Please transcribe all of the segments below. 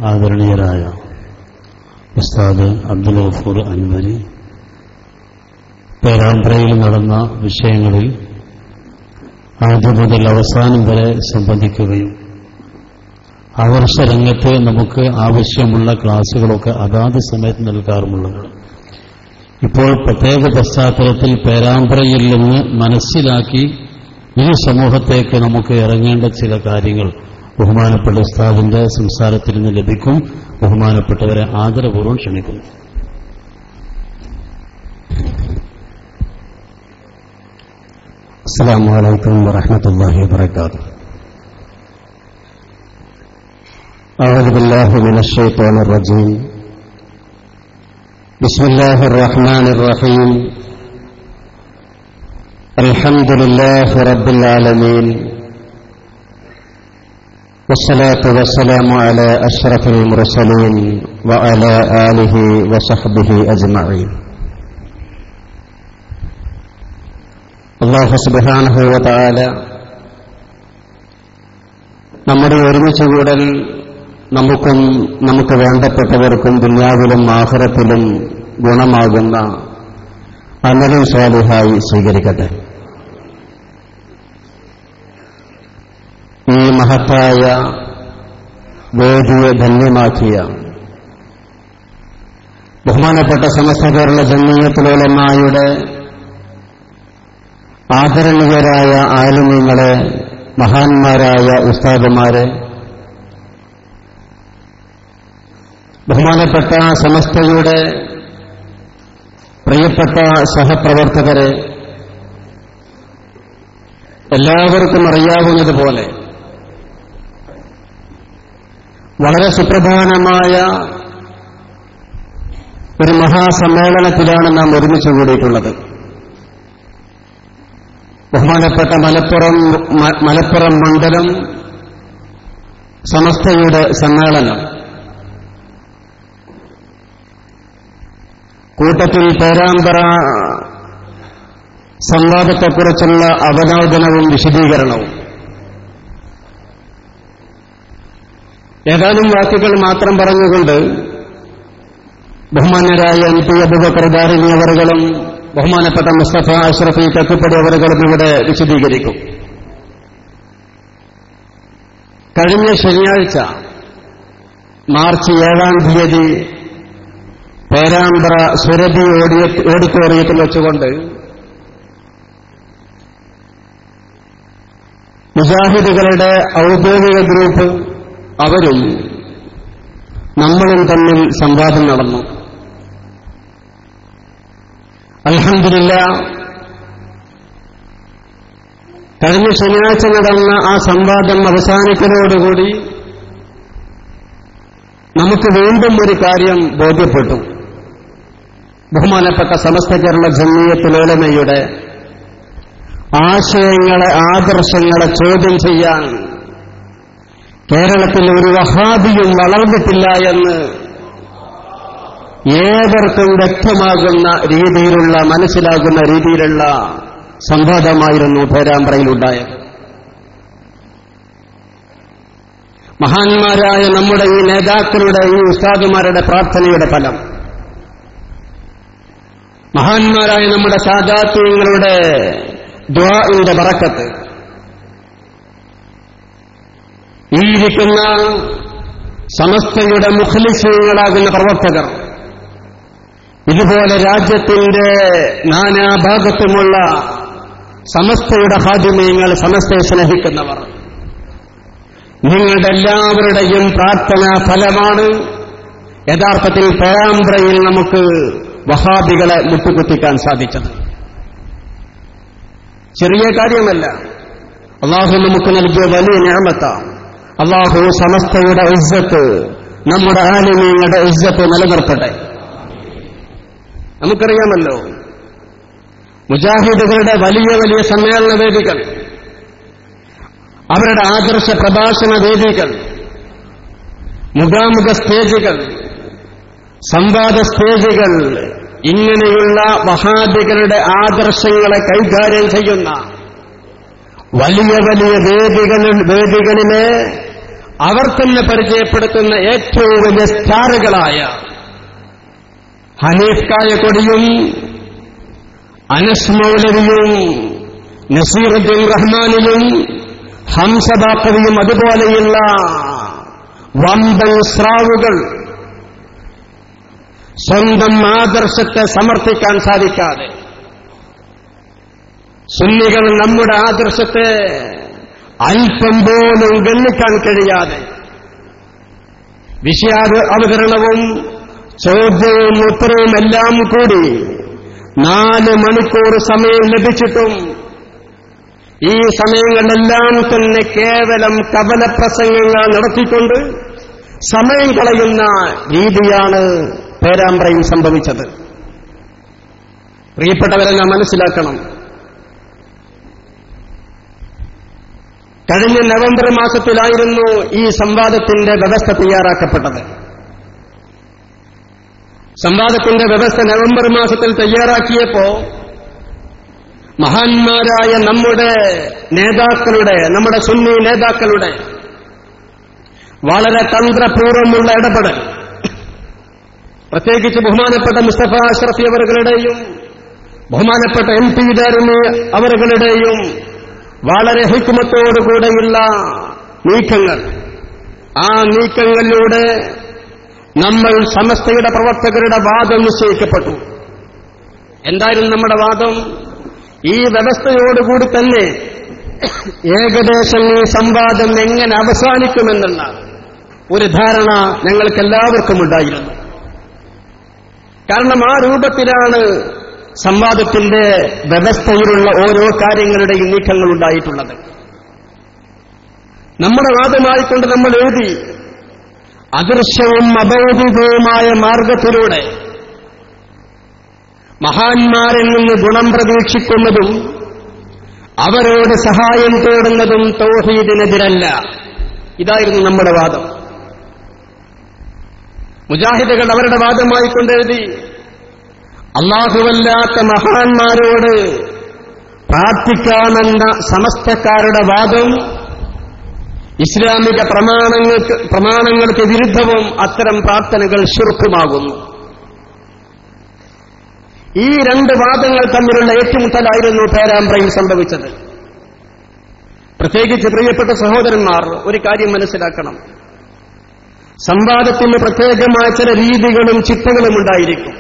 ആദരണീയരായ ഉസ്താദ് അബ്ദുൽ ഗഫൂർ അൻവരി പേരാമ്പ്രയിൽ നടന്ന വിഷയങ്ങളിൽ ആദ്യം മുതൽ അവസാനം വരെ സംബന്ധിക്കുകയും ആവർഷരംഗത്ത് നമുക്ക് ആവശ്യമുള്ള ക്ലാസുകളൊക്കെ അതാത് സമയത്ത് നൽകാറുമുള്ളത്. ഇപ്പോൾ പ്രത്യേക പശ്ചാത്തലത്തിൽ പേരാമ്പ്രയിൽ നിന്ന് മനസ്സിലാക്കി ഈ സമൂഹത്തേക്ക് നമുക്ക് ഇറങ്ങേണ്ട ചില കാര്യങ്ങൾ ബഹുമാനപ്പെട്ട ഉസ്താദിന്റെ സംസാരത്തിൽ നിന്ന് ലഭിക്കും. ബഹുമാനപ്പെട്ടവരെ ആദരപൂർവ്വം ക്ഷണിക്കുന്നു. അസ്സലാമു അലൈക്കും വറഹ്മത്തുള്ളാഹി വബറകാതുഹു. അഊദു ബില്ലാഹി മിനശ് ശൈത്വാനിർ റജീം. ബിസ്മില്ലാഹിർ റഹ്മാനിർ റഹീം. അൽഹംദുലില്ലാഹി റബ്ബിൽ ആലമീൻ. വസ്സലാത്തു വസ്സലാമു അലാ അഷ്റഫിൽ മുർസലീൻ വഅലാ ആലിഹി വസഹ്ബിഹി അജ്മഈൻ. അല്ലാഹു സുബ്ഹാനഹു വ തആല നമ്മുടെ ഒരുമിച്ച് കൂടൽ നമുക്കും നമുക്ക് വേണ്ടപ്പെട്ടവർക്കും ദുനിയാവിലും ആഖിറത്തിലും ഗുണമാകുന്ന അമലും സ്വാലിഹായി സ്വീകരിക്കട്ടെ. ഈ മഹത്തായ വേദിയെ ധന്യമാക്കിയ ബഹുമാനപ്പെട്ട സമസ്ത കേരള ജംഇയ്യത്തുൽ ഉലമായുടെ ആദരണീയരായ ആലിമീങ്ങളെ, മഹാന്മാരായ ഉസ്താദുമാരെ, ബഹുമാനപ്പെട്ട സമസ്തയുടെ പ്രിയപ്പെട്ട സഹപ്രവർത്തകരെ, എല്ലാവർക്കും അറിയാവുന്നതുപോലെ വളരെ സുപ്രധാനമായ ഒരു മഹാസമ്മേളനത്തിലാണ് നാം ഒരുമിച്ച് കൂടിയിട്ടുള്ളത്. ബഹുമാനപ്പെട്ട മലപ്പുറം മണ്ഡലം സമസ്തയുടെ സമ്മേളനം, കൂട്ടത്തിൽ പേരാമ്പ്ര സംവാദത്തെക്കുറിച്ചുള്ള അവലോകനവും വിശദീകരണവും. ഏതാനും വാക്കുകൾ മാത്രം പറഞ്ഞുകൊണ്ട് ബഹുമാന്യരായ MP അബൂബക്കർ ദാരിമി അവറുകളും ബഹുമാനപ്പെട്ട മുസ്തഫ അഷ്റഫി കക്കുപ്പടി അവറുകളും ഇവിടെ വിശദീകരിക്കും. കഴിഞ്ഞ ശനിയാഴ്ച മാർച്ച് 7-ാം തീയതി പേരാമ്പ്ര സുരഭി ഓഡിറ്റോറിയത്തിൽ വെച്ചുകൊണ്ട് മുജാഹിദുകളുടെ ഔദ്യോഗിക ഗ്രൂപ്പ് അവരും നമ്മളും തമ്മിൽ സംവാദം നടന്നു. അൽഹംദുലില്ലാഹ്, കഴിഞ്ഞ ശനിയാഴ്ച നടന്ന ആ സംവാദം അവസാനിക്കലോടുകൂടി നമുക്ക് വീണ്ടും ഒരു കാര്യം ബോധ്യപ്പെട്ടു. ബഹുമാനപ്പെട്ട സമസ്ത കേരള ജംഇയ്യത്തുൽ ഉലമയുടെ ആശയങ്ങളെ, ആദർശങ്ങളെ ചോദ്യം ചെയ്യാൻ കേരളത്തിൽ ഒരു വഹാബിയും വളർന്നിട്ടില്ല എന്ന് ഏവർക്കും വ്യക്തമാകുന്ന രീതിയിലുള്ള, മനസ്സിലാകുന്ന രീതിയിലുള്ള സംവാദമായിരുന്നു പേരാമ്പ്രയിലുണ്ടായത്. മഹാന്മാരായ നമ്മുടെ ഈ നേതാക്കളുടെ, ഈ ഉസ്താദുമാരുടെ പ്രാർത്ഥനയുടെ ഫലം, മഹാന്മാരായ നമ്മുടെ സാദാത്യങ്ങളുടെ ദുആഇന്റെ ബറക്കത്ത്, ഈ ഇരിക്കുന്ന സമസ്തയുടെ മുഖ്ലിസീങ്ങളാകുന്ന പ്രവർത്തകർ, ഇതുപോലെ രാജ്യത്തിന്റെ നാനാഭാഗത്തുമുള്ള സമസ്തയുടെ ഖാദിമീങ്ങൾ, സമസ്തയെ സ്നേഹിക്കുന്നവർ, നിങ്ങളുടെ എല്ലാവരുടെയും പ്രാർത്ഥനാ ഫലമാണ് യഥാർത്ഥത്തിൽ പേരാമ്പ്രയിൽ നമുക്ക് വഹാബികളെ മുട്ടുകുത്തിക്കാൻ സാധിച്ചത്. ചെറിയ കാര്യമല്ല. അള്ളാഹു നമുക്ക് നൽകിയ വലിയ നിഅമത്താണ്. അള്ളാഹു സമസ്തയുടെ ഇസ്സത്ത്, നമ്മുടെ ആലിമീങ്ങളുടെ ഇസ്സത്ത് നിലനിർത്തട്ടെ. നമുക്കറിയാമല്ലോ, മുജാഹിദുകളുടെ വലിയ വലിയ സമ്മേളന വേദികൾ, അവരുടെ ആദർശ പ്രഭാഷണ വേദികൾ, മുഖാമുഖ സ്റ്റേജുകൾ, സംവാദ സ്റ്റേജുകൾ, ഇങ്ങനെയുള്ള വഹാബികളുടെ ആദർശങ്ങളെ കൈകാര്യം ചെയ്യുന്ന വലിയ വലിയ വേദികളിലെ അവർ തന്നെ പരിചയപ്പെടുത്തുന്ന ഏറ്റവും വലിയ സ്റ്റാറുകളായ ഹനീഫ് കായക്കൊടിയും അനസ് മൗലവിയും നസീറുദ്ദീൻ റഹ്മാനിയും ഹംസ ബാക്കവിയും അതുപോലെയുള്ള വമ്പൻ സ്രാവുകൾ സ്വന്തം ആദർശത്തെ സമർത്ഥിക്കാൻ സാധിക്കാതെ, സുന്നികൾ നമ്മുടെ ആദർശത്തെ അല്പം പോലും ഗണ്ണിക്കാൻ കഴിയാതെ, വിഷയാവതരണവും ചോദ്യവും ഉത്തരവും എല്ലാം കൂടി 4 മണിക്കൂർ സമയം ലഭിച്ചിട്ടും ഈ സമയങ്ങളിലെല്ലാം തന്നെ കേവലം കപലപ്രസംഗങ്ങൾ നടത്തിക്കൊണ്ട് സമയം കളയുന്ന രീതിയാണ് പേരാമ്പ്രയിൽ സംഭവിച്ചത്. പ്രിയപ്പെട്ടവരെല്ലാം മനസ്സിലാക്കണം, കഴിഞ്ഞ നവംബർ മാസത്തിലായിരുന്നു ഈ സംവാദത്തിന്റെ വ്യവസ്ഥ തയ്യാറാക്കപ്പെട്ടത്. സംവാദത്തിന്റെ വ്യവസ്ഥ നവംബർ മാസത്തിൽ തയ്യാറാക്കിയപ്പോ മഹാന്മാരായ നമ്മുടെ സുന്നി നേതാക്കളുടെ വളരെ തന്ത്രപൂർവ്വമുള്ള ഇടപെടൽ, പ്രത്യേകിച്ച് ബഹുമാനപ്പെട്ട മുസ്തഫ അഷ്റഫി അവരുടെയും ബഹുമാനപ്പെട്ട MP ദാരിമി അവരുടെയും വളരെ ഹിക്മത്തോടുകൂടെയുള്ള നീക്കങ്ങൾ, ആ നീക്കങ്ങളിലൂടെ നമ്മൾ സമസ്തയുടെ പ്രവർത്തകരുടെ വാദം നിശ്ചയിക്കപ്പെട്ടു. എന്തായിരുന്നു നമ്മുടെ വാദം? ഈ വ്യവസ്ഥയോടുകൂടി തന്നെ ഏകദേശം ഈ സംവാദം എങ്ങനെ അവസാനിക്കുമെന്നുള്ള ഒരു ധാരണ ഞങ്ങൾക്കെല്ലാവർക്കും ഉണ്ടായിരുന്നു. കാരണം ആ രൂപത്തിലാണ് സംവാദത്തിന്റെ വ്യവസ്ഥയിലുള്ള ഓരോ കാര്യങ്ങളുടെയും നീക്കങ്ങൾ ഉണ്ടായിട്ടുള്ളത്. നമ്മുടെ വാദമായിക്കൊണ്ട് നമ്മൾ എഴുതി, അദൃശ്യവും അബൗദ്ധികവുമായ മാർഗത്തിലൂടെ മഹാന്മാരിൽ നിന്ന് ഗുണം പ്രതീക്ഷിക്കുന്നതും അവരോട് സഹായം തേടുന്നതും തൗഹീദിനെതിരല്ല. ഇതായിരുന്നു നമ്മുടെ വാദം. മുജാഹിദുകൾ അവരുടെ വാദമായി കൊണ്ടെഴുതി, അല്ലാഹുവല്ലാത്ത മഹാന്മാരോട് പ്രാർത്ഥിക്കാമെന്ന സമസ്തക്കാരുടെ വാദം ഇസ്ലാമിക പ്രമാണങ്ങൾക്ക് വിരുദ്ധവും അത്തരം പ്രാർത്ഥനകൾ ശിർക്കുമാകുന്നു. ഈ 2 വാദങ്ങൾ തമ്മിലുള്ള ഏറ്റുമുട്ടലായിരുന്നു പേരാമ്പ്രയിൽ സംഭവിച്ചത്. പ്രത്യേകിച്ച് പ്രിയപ്പെട്ട സഹോദരന്മാർ, ഒരു കാര്യം മനസ്സിലാക്കണം. സംവാദത്തിന് പ്രത്യേകമായ ചില രീതികളും ചിട്ടകളും ഉണ്ടായിരിക്കും.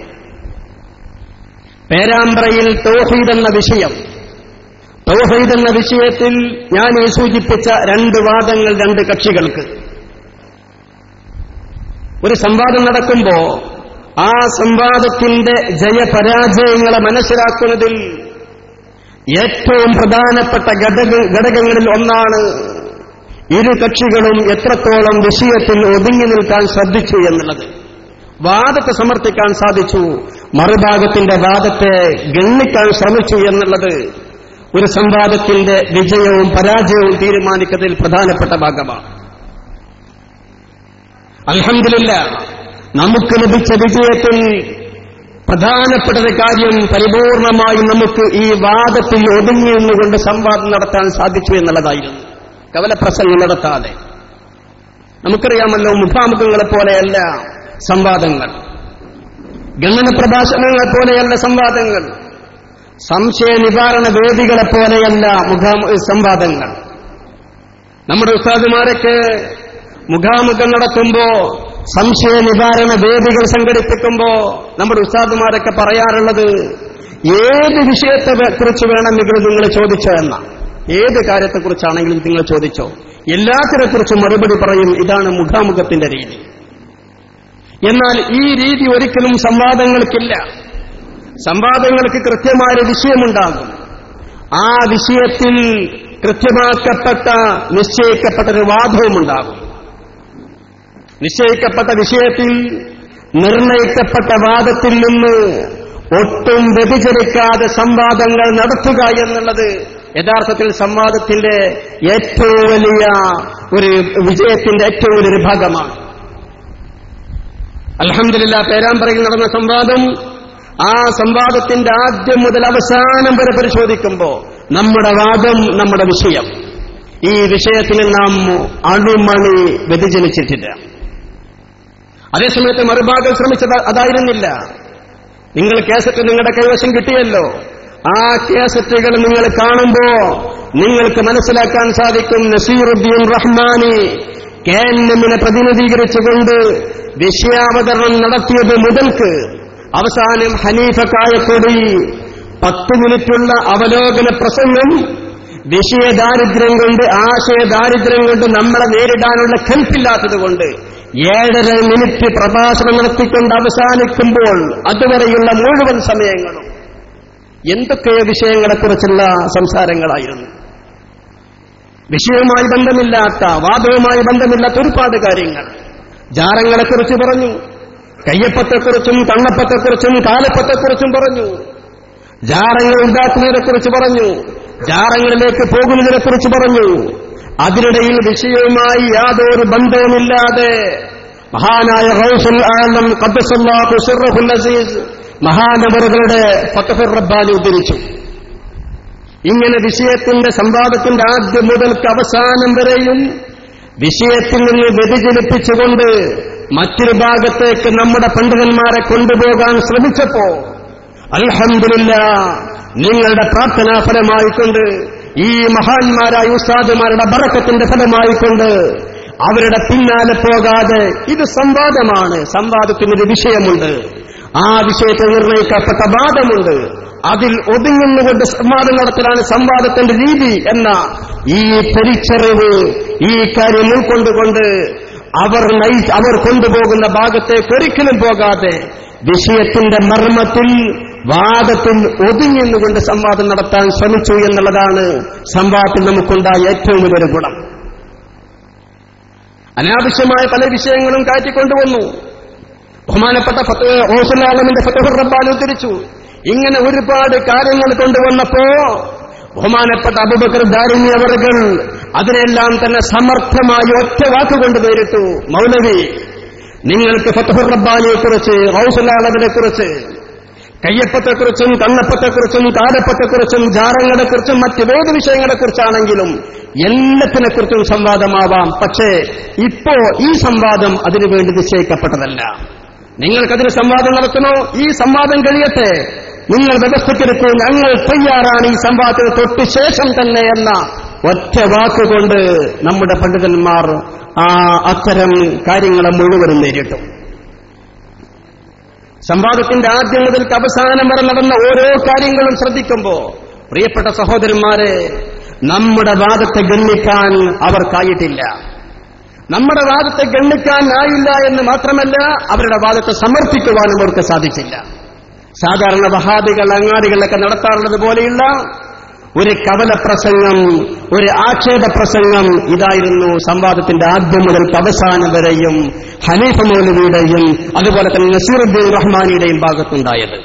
പേരാമ്പ്രയിൽ തൗഹീദ് എന്ന വിഷയത്തിൽ ഞാൻ ഈ സൂചിപ്പിച്ച 2 വാദങ്ങൾ 2 കക്ഷികൾക്ക്. ഒരു സംവാദം നടക്കുമ്പോ ആ സംവാദത്തിന്റെ ജയപരാജയങ്ങളെ മനസ്സിലാക്കുന്നതിൽ ഏറ്റവും പ്രധാനപ്പെട്ട ഘടകങ്ങളിൽ ഒന്നാണ് ഇരു കക്ഷികളും എത്രത്തോളം വിഷയത്തിൽ ഒതുങ്ങി നിൽക്കാൻ ശ്രദ്ധിച്ചു എന്നുള്ളത്. വാദത്തെ സമർത്ഥിക്കാൻ സാധിച്ചു, മറുഭാഗത്തിന്റെ വാദത്തെ ഗണ്ണിക്കാൻ ശ്രമിച്ചു എന്നുള്ളത് ഒരു സംവാദത്തിന്റെ വിജയവും പരാജയവും തീരുമാനിക്കുന്നതിൽ പ്രധാനപ്പെട്ട ഭാഗമാണ്. അൽഹംദുലില്ലാഹ്, നമുക്ക് ലഭിച്ച വിജയത്തിൽ പ്രധാനപ്പെട്ട കാര്യം പരിപൂർണമായി നമുക്ക് ഈ വാദത്തിൽ ഒതുങ്ങി നിന്നുകൊണ്ട് സംവാദം നടത്താൻ സാധിച്ചു എന്നുള്ളതായിരുന്നു. കവലപ്രസംഗം നടത്താതെ. നമുക്കറിയാമല്ലോ, മുഖാമുഖങ്ങളെ പോലെയല്ല സംവാദങ്ങൾ, ഗണന പ്രഭാഷണങ്ങളെ പോലെയല്ല സംവാദങ്ങൾ, സംശയ നിവാരണ വേദികളെ പോലെയല്ല സംവാദങ്ങൾ. നമ്മുടെ ഉസ്താദുമാരൊക്കെ മുഖാമുഖം നടത്തുമ്പോ, സംശയ നിവാരണ വേദികൾ സംഘടിപ്പിക്കുമ്പോ നമ്മുടെ ഉസ്താദുമാരൊക്കെ പറയാറുള്ളത്, ഏത് വിഷയത്തെ കുറിച്ച് വേണമെങ്കിലും നിങ്ങൾ ചോദിച്ചോ എന്ന, ഏത് കാര്യത്തെക്കുറിച്ചാണെങ്കിലും നിങ്ങൾ ചോദിച്ചോ, എല്ലാത്തിനെക്കുറിച്ചും മറുപടി പറയും. ഇതാണ് മുഖാമുഖത്തിന്റെ രീതി. എന്നാൽ ഈ രീതി ഒരിക്കലും സംവാദങ്ങൾക്കില്ല. സംവാദങ്ങൾക്ക് കൃത്യമായ വിഷയമുണ്ടാകും. ആ വിഷയത്തിൽ കൃത്യമാക്കപ്പെട്ട നിശ്ചയിക്കപ്പെട്ടൊരു വാദവുമുണ്ടാകും. നിശ്ചയിക്കപ്പെട്ട വിഷയത്തിൽ നിർണയിക്കപ്പെട്ട വാദത്തിൽ നിന്ന് ഒട്ടും വ്യതിചലിക്കാതെ സംവാദങ്ങൾ നടത്തുക എന്നുള്ളത് യഥാർത്ഥത്തിൽ സംവാദത്തിന്റെ ഏറ്റവും വലിയ ഒരു വിജയത്തിന്റെ ഏറ്റവും വലിയൊരു ഭാഗമാണ്. അൽഹംദുലില്ലാഹ്, പേരാമ്പ്രയിൽ നടന്ന സംവാദം, ആ സംവാദത്തിന്റെ ആദ്യം മുതൽ അവസാനം വരെ പരിശോധിക്കുമ്പോൾ നമ്മുടെ വാദം, നമ്മുടെ വിഷയം ഈ വിഷയത്തിൽ നാം അണുമണി വ്യതിചലിച്ചിട്ടില്ല. അതേസമയത്ത് മറുഭാഗം ശ്രമിച്ചത് അതായിരുന്നില്ല. നിങ്ങൾ കേസറ്റ് നിങ്ങളുടെ കൈവശം കിട്ടിയല്ലോ, ആ കേസറ്റുകൾ നിങ്ങൾ കാണുമ്പോ നിങ്ങൾക്ക് മനസ്സിലാക്കാൻ സാധിക്കും നസീറുദ്ദീൻ റഹ്മാനി KNM-നെ പ്രതിനിധീകരിച്ചുകൊണ്ട് വിഷയാവതരണം നടത്തിയത് മുതൽക്ക് അവസാനം ഹനീഫ കായക്കൊടി 10 മിനിറ്റുള്ള അവലോകന പ്രസംഗം വിഷയദാരിദ്ര്യം കൊണ്ട്, ആശയദാരിദ്ര്യം കൊണ്ട് നമ്മളെ നേരിടാനുള്ള കെൽപ്പില്ലാത്തതുകൊണ്ട് 7.5 മിനിറ്റ് പ്രഭാഷണം നടത്തിക്കൊണ്ട് അവസാനിക്കുമ്പോൾ അതുവരെയുള്ള മുഴുവൻ സമയങ്ങളും എന്തൊക്കെയോ വിഷയങ്ങളെക്കുറിച്ചുള്ള സംസാരങ്ങളായിരുന്നു. വിഷയവുമായി ബന്ധമില്ലാത്ത, വാദവുമായി ബന്ധമില്ലാത്ത ഒരുപാട് കാര്യങ്ങൾ. ജാറങ്ങളെക്കുറിച്ച് പറഞ്ഞു, കയ്യപ്പത്തെക്കുറിച്ചും കണ്ണപ്പത്തെക്കുറിച്ചും കാലപ്പത്തെക്കുറിച്ചും പറഞ്ഞു, ജാറങ്ങൾ ഉണ്ടാക്കുന്നതിനെക്കുറിച്ച് പറഞ്ഞു, ജാറങ്ങളിലേക്ക് പോകുന്നതിനെക്കുറിച്ച് പറഞ്ഞു. അതിനിടയിൽ വിഷയവുമായി യാതൊരു ബന്ധവുമില്ലാതെ മഹാനായ ഗൗസുൽ ആലം ഖദ്ദസല്ലാഹു സിർറഹുൽ അസീസ് മഹാനവറുകളുടെ ഫത്ഹുർ റബ്ബാനി ഉദ്ധരിച്ചു. ഇങ്ങനെ വിഷയത്തിന്റെ സംവാദത്തിന്റെ ആദ്യം മുതൽക്ക് അവസാനം വരെയും വിഷയത്തിൽ നിന്ന് വ്യതിചലിപ്പിച്ചുകൊണ്ട് മറ്റൊരു ഭാഗത്തേക്ക് നമ്മുടെ പണ്ഡിതന്മാരെ കൊണ്ടുപോകാൻ ശ്രമിച്ചപ്പോ അൽഹംദുലില്ലാഹ് നിങ്ങളുടെ പ്രാർത്ഥനാ ഫലമായിക്കൊണ്ട്, ഈ മഹാന്മാരായ ഉസ്താദുമാരുടെ ബറക്കത്തിന്റെ ഫലമായിക്കൊണ്ട് അവരുടെ പിന്നാലെ പോകാതെ ഇത് സംവാദമാണ്, സംവാദത്തിനൊരു വിഷയമുണ്ട്, ആ വിഷയത്തിൽ നിർണയിക്കപ്പെട്ട വാദമുണ്ട്, അതിൽ ഒതുങ്ങുന്നുകൊണ്ട് സംവാദം നടത്തലാണ് സംവാദത്തിന്റെ രീതി എന്ന ഈ തിരിച്ചറിവ്, ഈ കാര്യം ഉൾക്കൊണ്ടുകൊണ്ട് അവർ കൊണ്ടുപോകുന്ന ഭാഗത്തേക്ക് ഒരിക്കലും പോകാതെ വിഷയത്തിന്റെ മർമ്മത്തിൽ, വാദത്തിൽ ഒതുങ്ങിന്നുകൊണ്ട് സംവാദം നടത്താൻ ശ്രമിച്ചു എന്നുള്ളതാണ് സംവാദത്തിൽ നമുക്കുണ്ടായ ഏറ്റവും വലിയൊരു ഗുണം. അനാവശ്യമായ പല വിഷയങ്ങളും കയറ്റിക്കൊണ്ടുവന്നു. ബഹുമാനപ്പെട്ട ഗൗസുൽ ആലമിന്റെ ഫത്ഹുർ റബ്ബാനി ഉദ്ധരിച്ചു. ഇങ്ങനെ ഒരുപാട് കാര്യങ്ങൾ കൊണ്ടുവന്നപ്പോ ബഹുമാനപ്പെട്ട അബൂബക്കർ ദാരിമി അവർകൾ അതിനെല്ലാം തന്നെ സമർത്ഥമായി ഒറ്റ വാക്കുകൊണ്ട് നേരിട്ടു. മൗലവി, നിങ്ങൾക്ക് ഫത്ഹുർ റബ്ബാനിയെക്കുറിച്ച്, ഗൗസുൽ ആലമിനെക്കുറിച്ച്, കയ്യപ്പത്തെക്കുറിച്ചും കണ്ണപ്പത്തെക്കുറിച്ചും കാലപ്പത്തെക്കുറിച്ചും ജാറങ്ങളെക്കുറിച്ചും മറ്റേത് വിഷയങ്ങളെക്കുറിച്ചാണെങ്കിലും എല്ലാത്തിനെക്കുറിച്ചും സംവാദമാവാം. പക്ഷേ ഇപ്പോ ഈ സംവാദം അതിനുവേണ്ടി നിശ്ചയിക്കപ്പെട്ടതല്ല. നിങ്ങൾക്കതിന് സംവാദം നടത്തണോ, ഈ സംവാദം കഴിയട്ടെ, നിങ്ങൾ വ്യവസ്ഥയ്ക്കെടുക്കൂ, ഞങ്ങൾ തയ്യാറാണ് ഈ സംവാദത്തിന് തൊട്ട് ശേഷം തന്നെ എന്ന ഒറ്റ വാക്കുകൊണ്ട് നമ്മുടെ പണ്ഡിതന്മാർ അത്തരം കാര്യങ്ങളെ മുഴുവനും നേരിട്ടു. സംവാദത്തിന്റെ ആദ്യം മുതൽക്ക് അവസാനം വരെ നടന്ന ഓരോ കാര്യങ്ങളും ശ്രദ്ധിക്കുമ്പോ പ്രിയപ്പെട്ട സഹോദരന്മാരെ, നമ്മുടെ വാദത്തെ ഗണ്ണിക്കാൻ അവർക്കായിട്ടില്ല. നമ്മുടെ വാദത്തെ ഗണ്ണിക്കാനായില്ല എന്ന് മാത്രമല്ല, അവരുടെ വാദത്തെ സമർത്ഥിക്കുവാനും അവർക്ക് സാധിച്ചില്ല. സാധാരണ വഹാബികൾ അങ്ങാടികളിലൊക്കെ നടത്താറുള്ളത് പോലെയുള്ള ഒരു കവല പ്രസംഗം, ഒരു ആക്ഷേപ പ്രസംഗം ഇതായിരുന്നു സംവാദത്തിന്റെ ആദ്യം മുതൽക്ക് അവസാനം വരെയും ഹനീഫ മൗലവിയുടെയും അതുപോലെ തന്നെ നസീറുദ്ദീൻ റഹ്മാനിയുടെയും ഭാഗത്തുണ്ടായത്.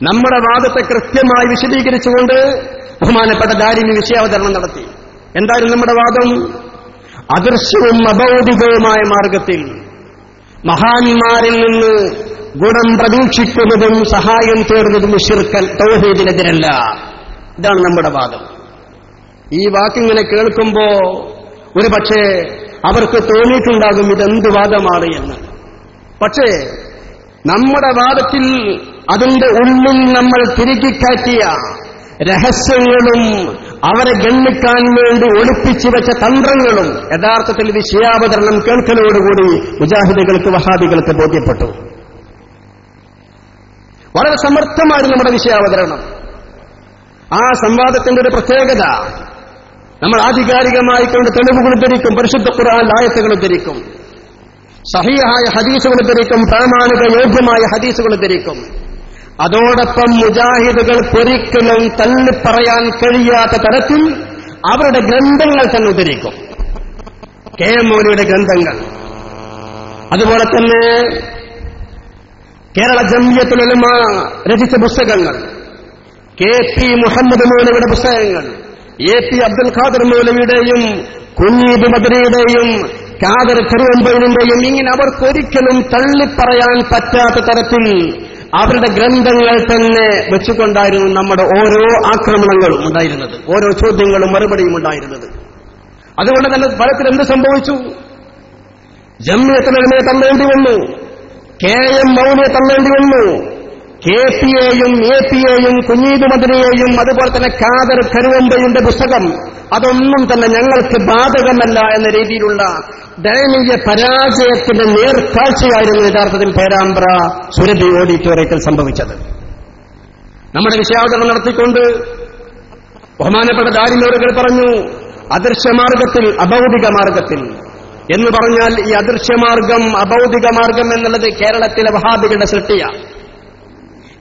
നമ്മുടെ വാദത്തെ കൃത്യമായി വിശദീകരിച്ചുകൊണ്ട് ബഹുമാനപ്പെട്ട ദാരിമി വിഷയാവതരണം നടത്തി. എന്തായിരുന്നു നമ്മുടെ വാദം? അദൃശ്യവും അഭൗതികവുമായ മാർഗത്തിൽ മഹാന്മാരിൽ നിന്ന് ഗുണം പ്രതീക്ഷിക്കുന്നതും സഹായം തേടുന്നതും ശിർക്കൽ തൗഹീദിനെതിരല്ല. ഇതാണ് നമ്മുടെ വാദം. ഈ വാക്കിങ്ങനെ കേൾക്കുമ്പോ ഒരു പക്ഷേ അവർക്ക് തോന്നിയിട്ടുണ്ടാകും ഇതെന്ത് വാദമാണ് എന്ന്. പക്ഷേ നമ്മുടെ വാദത്തിൽ അതിന്റെ ഉള്ളിൽ നമ്മൾ തിരുകിക്കാറ്റിയ രഹസ്യങ്ങളും അവരെ ഗണ്ണിക്കാൻ വേണ്ടി ഒളിപ്പിച്ചു വെച്ച തന്ത്രങ്ങളും യഥാർത്ഥത്തിൽ വിഷയാവതരണം കേൾക്കലോടുകൂടി മുജാഹിദുകൾക്ക് വഹാബികൾക്ക് ബോധ്യപ്പെട്ടു. വളരെ സമർത്ഥമായിരുന്നു നമ്മുടെ വിഷയാവതരണം. ആ സംവാദത്തിന്റെ ഒരു പ്രത്യേകത, നമ്മൾ ആധികാരികമായിക്കൊണ്ട് തെളിവുകൾ ഉദ്ധരിക്കും, പരിശുദ്ധ ഖുർആൻ ആയത്തുകൾ ഉദ്ധരിക്കും, സഹീഹായ ഹദീസുകൾ ഉദ്ധരിക്കും, പ്രാമാണിക യോഗ്യമായ ഹദീസുകൾ ഉദ്ധരിക്കും. അതോടൊപ്പം മുജാഹിദുകൾ ഒരിക്കലും തള്ളിപ്പറയാൻ കഴിയാത്ത തരത്തിൽ അവരുടെ ഗ്രന്ഥങ്ങൾ തന്നെ ഉദ്ധരിക്കും. KM മൗലവിയുടെ ഗ്രന്ഥങ്ങൾ, അതുപോലെ തന്നെ കേരള ജംഇയ്യത്തുൽ ഉലമ രചിച്ച പുസ്തകങ്ങൾ, KP മുഹമ്മദ് മൗലവിയുടെ പുസ്തകങ്ങൾ, AP അബ്ദുൽ ഖാദർ മൗലവിയുടെയും കുഞ്ഞീബ് മദനിയുടെയും ഖാദർ കരുവമ്പയിലിന്റെയും, ഇങ്ങനെ അവർക്കൊരിക്കലും തള്ളിപ്പറയാൻ പറ്റാത്ത തരത്തിൽ അവരുടെ ഗ്രന്ഥങ്ങൾ തന്നെ വെച്ചുകൊണ്ടായിരുന്നു നമ്മുടെ ഓരോ ആക്രമണങ്ങളും ഉണ്ടായിരുന്നത്, ഓരോ ചോദ്യങ്ങളും മറുപടിയും ഉണ്ടായിരുന്നത്. അതുകൊണ്ട് തന്നെ ഫലത്തിൽ എന്ത് സംഭവിച്ചു? ജംഇയ്യത്തുൽ തള്ളേണ്ടി വന്നു, KM മൗലിയെ തള്ളേണ്ടി വന്നു, KP-യെയും AP-യെയും കുഞ്ഞീദ് മദനിയെയും അതുപോലെ തന്നെ ഖാദർ കരുവമ്പയുടെ പുസ്തകം അതൊന്നും തന്നെ ഞങ്ങൾക്ക് ബാധകമല്ല എന്ന രീതിയിലുള്ള ദയനീയ പരാജയത്തിന്റെ നേർക്കാഴ്ചയായിരുന്നു യഥാർത്ഥത്തിൽ പേരാമ്പ്ര സുരഭി ഓഡിറ്റോറിയത്തിൽ സംഭവിച്ചത്. നമ്മുടെ വിഷയാവതരണം നടത്തിക്കൊണ്ട് ബഹുമാനപ്പെട്ട ദാരിമോറുകൾ പറഞ്ഞു, അദൃശ്യമാർഗത്തിൽ അഭൗതിക മാർഗത്തിൽ എന്ന് പറഞ്ഞാൽ ഈ അദൃശ്യമാർഗം അഭൗതിക മാർഗം എന്നുള്ളത് കേരളത്തിലെ വഹാബികളുടെ സൃഷ്ടിയാണ്.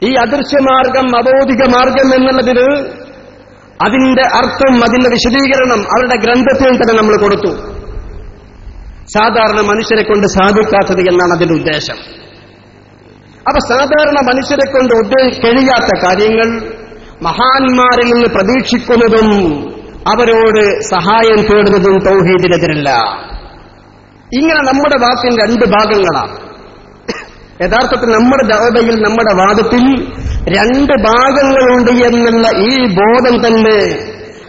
ഈ അദൃശ്യമാർഗം അഭൗതിക മാർഗം എന്നുള്ളതിന് അതിന്റെ അർത്ഥം, അതിന്റെ വിശദീകരണം അവരുടെ ഗ്രന്ഥത്തിൽ തന്നെ നമ്മൾ കൊടുത്തു. സാധാരണ മനുഷ്യരെ കൊണ്ട് സാധിക്കാത്തത് എന്നാണ് അതിന്റെ ഉദ്ദേശം. അപ്പൊ സാധാരണ മനുഷ്യരെ കൊണ്ട് കഴിയാത്ത കാര്യങ്ങൾ മഹാന്മാരിൽ നിന്ന് പ്രതീക്ഷിക്കുന്നതും അവരോട് സഹായം തേടുന്നതും തൗഹീദിനെതിരല്ല. ഇങ്ങനെ നമ്മുടെ വാക്കിന് രണ്ട് ഭാഗങ്ങളാണ്. യഥാർത്ഥത്തിൽ നമ്മുടെ ദഅവയിൽ, നമ്മുടെ വാദത്തിൽ രണ്ട് ഭാഗങ്ങളുണ്ട് എന്നുള്ള ഈ ബോധം തന്നെ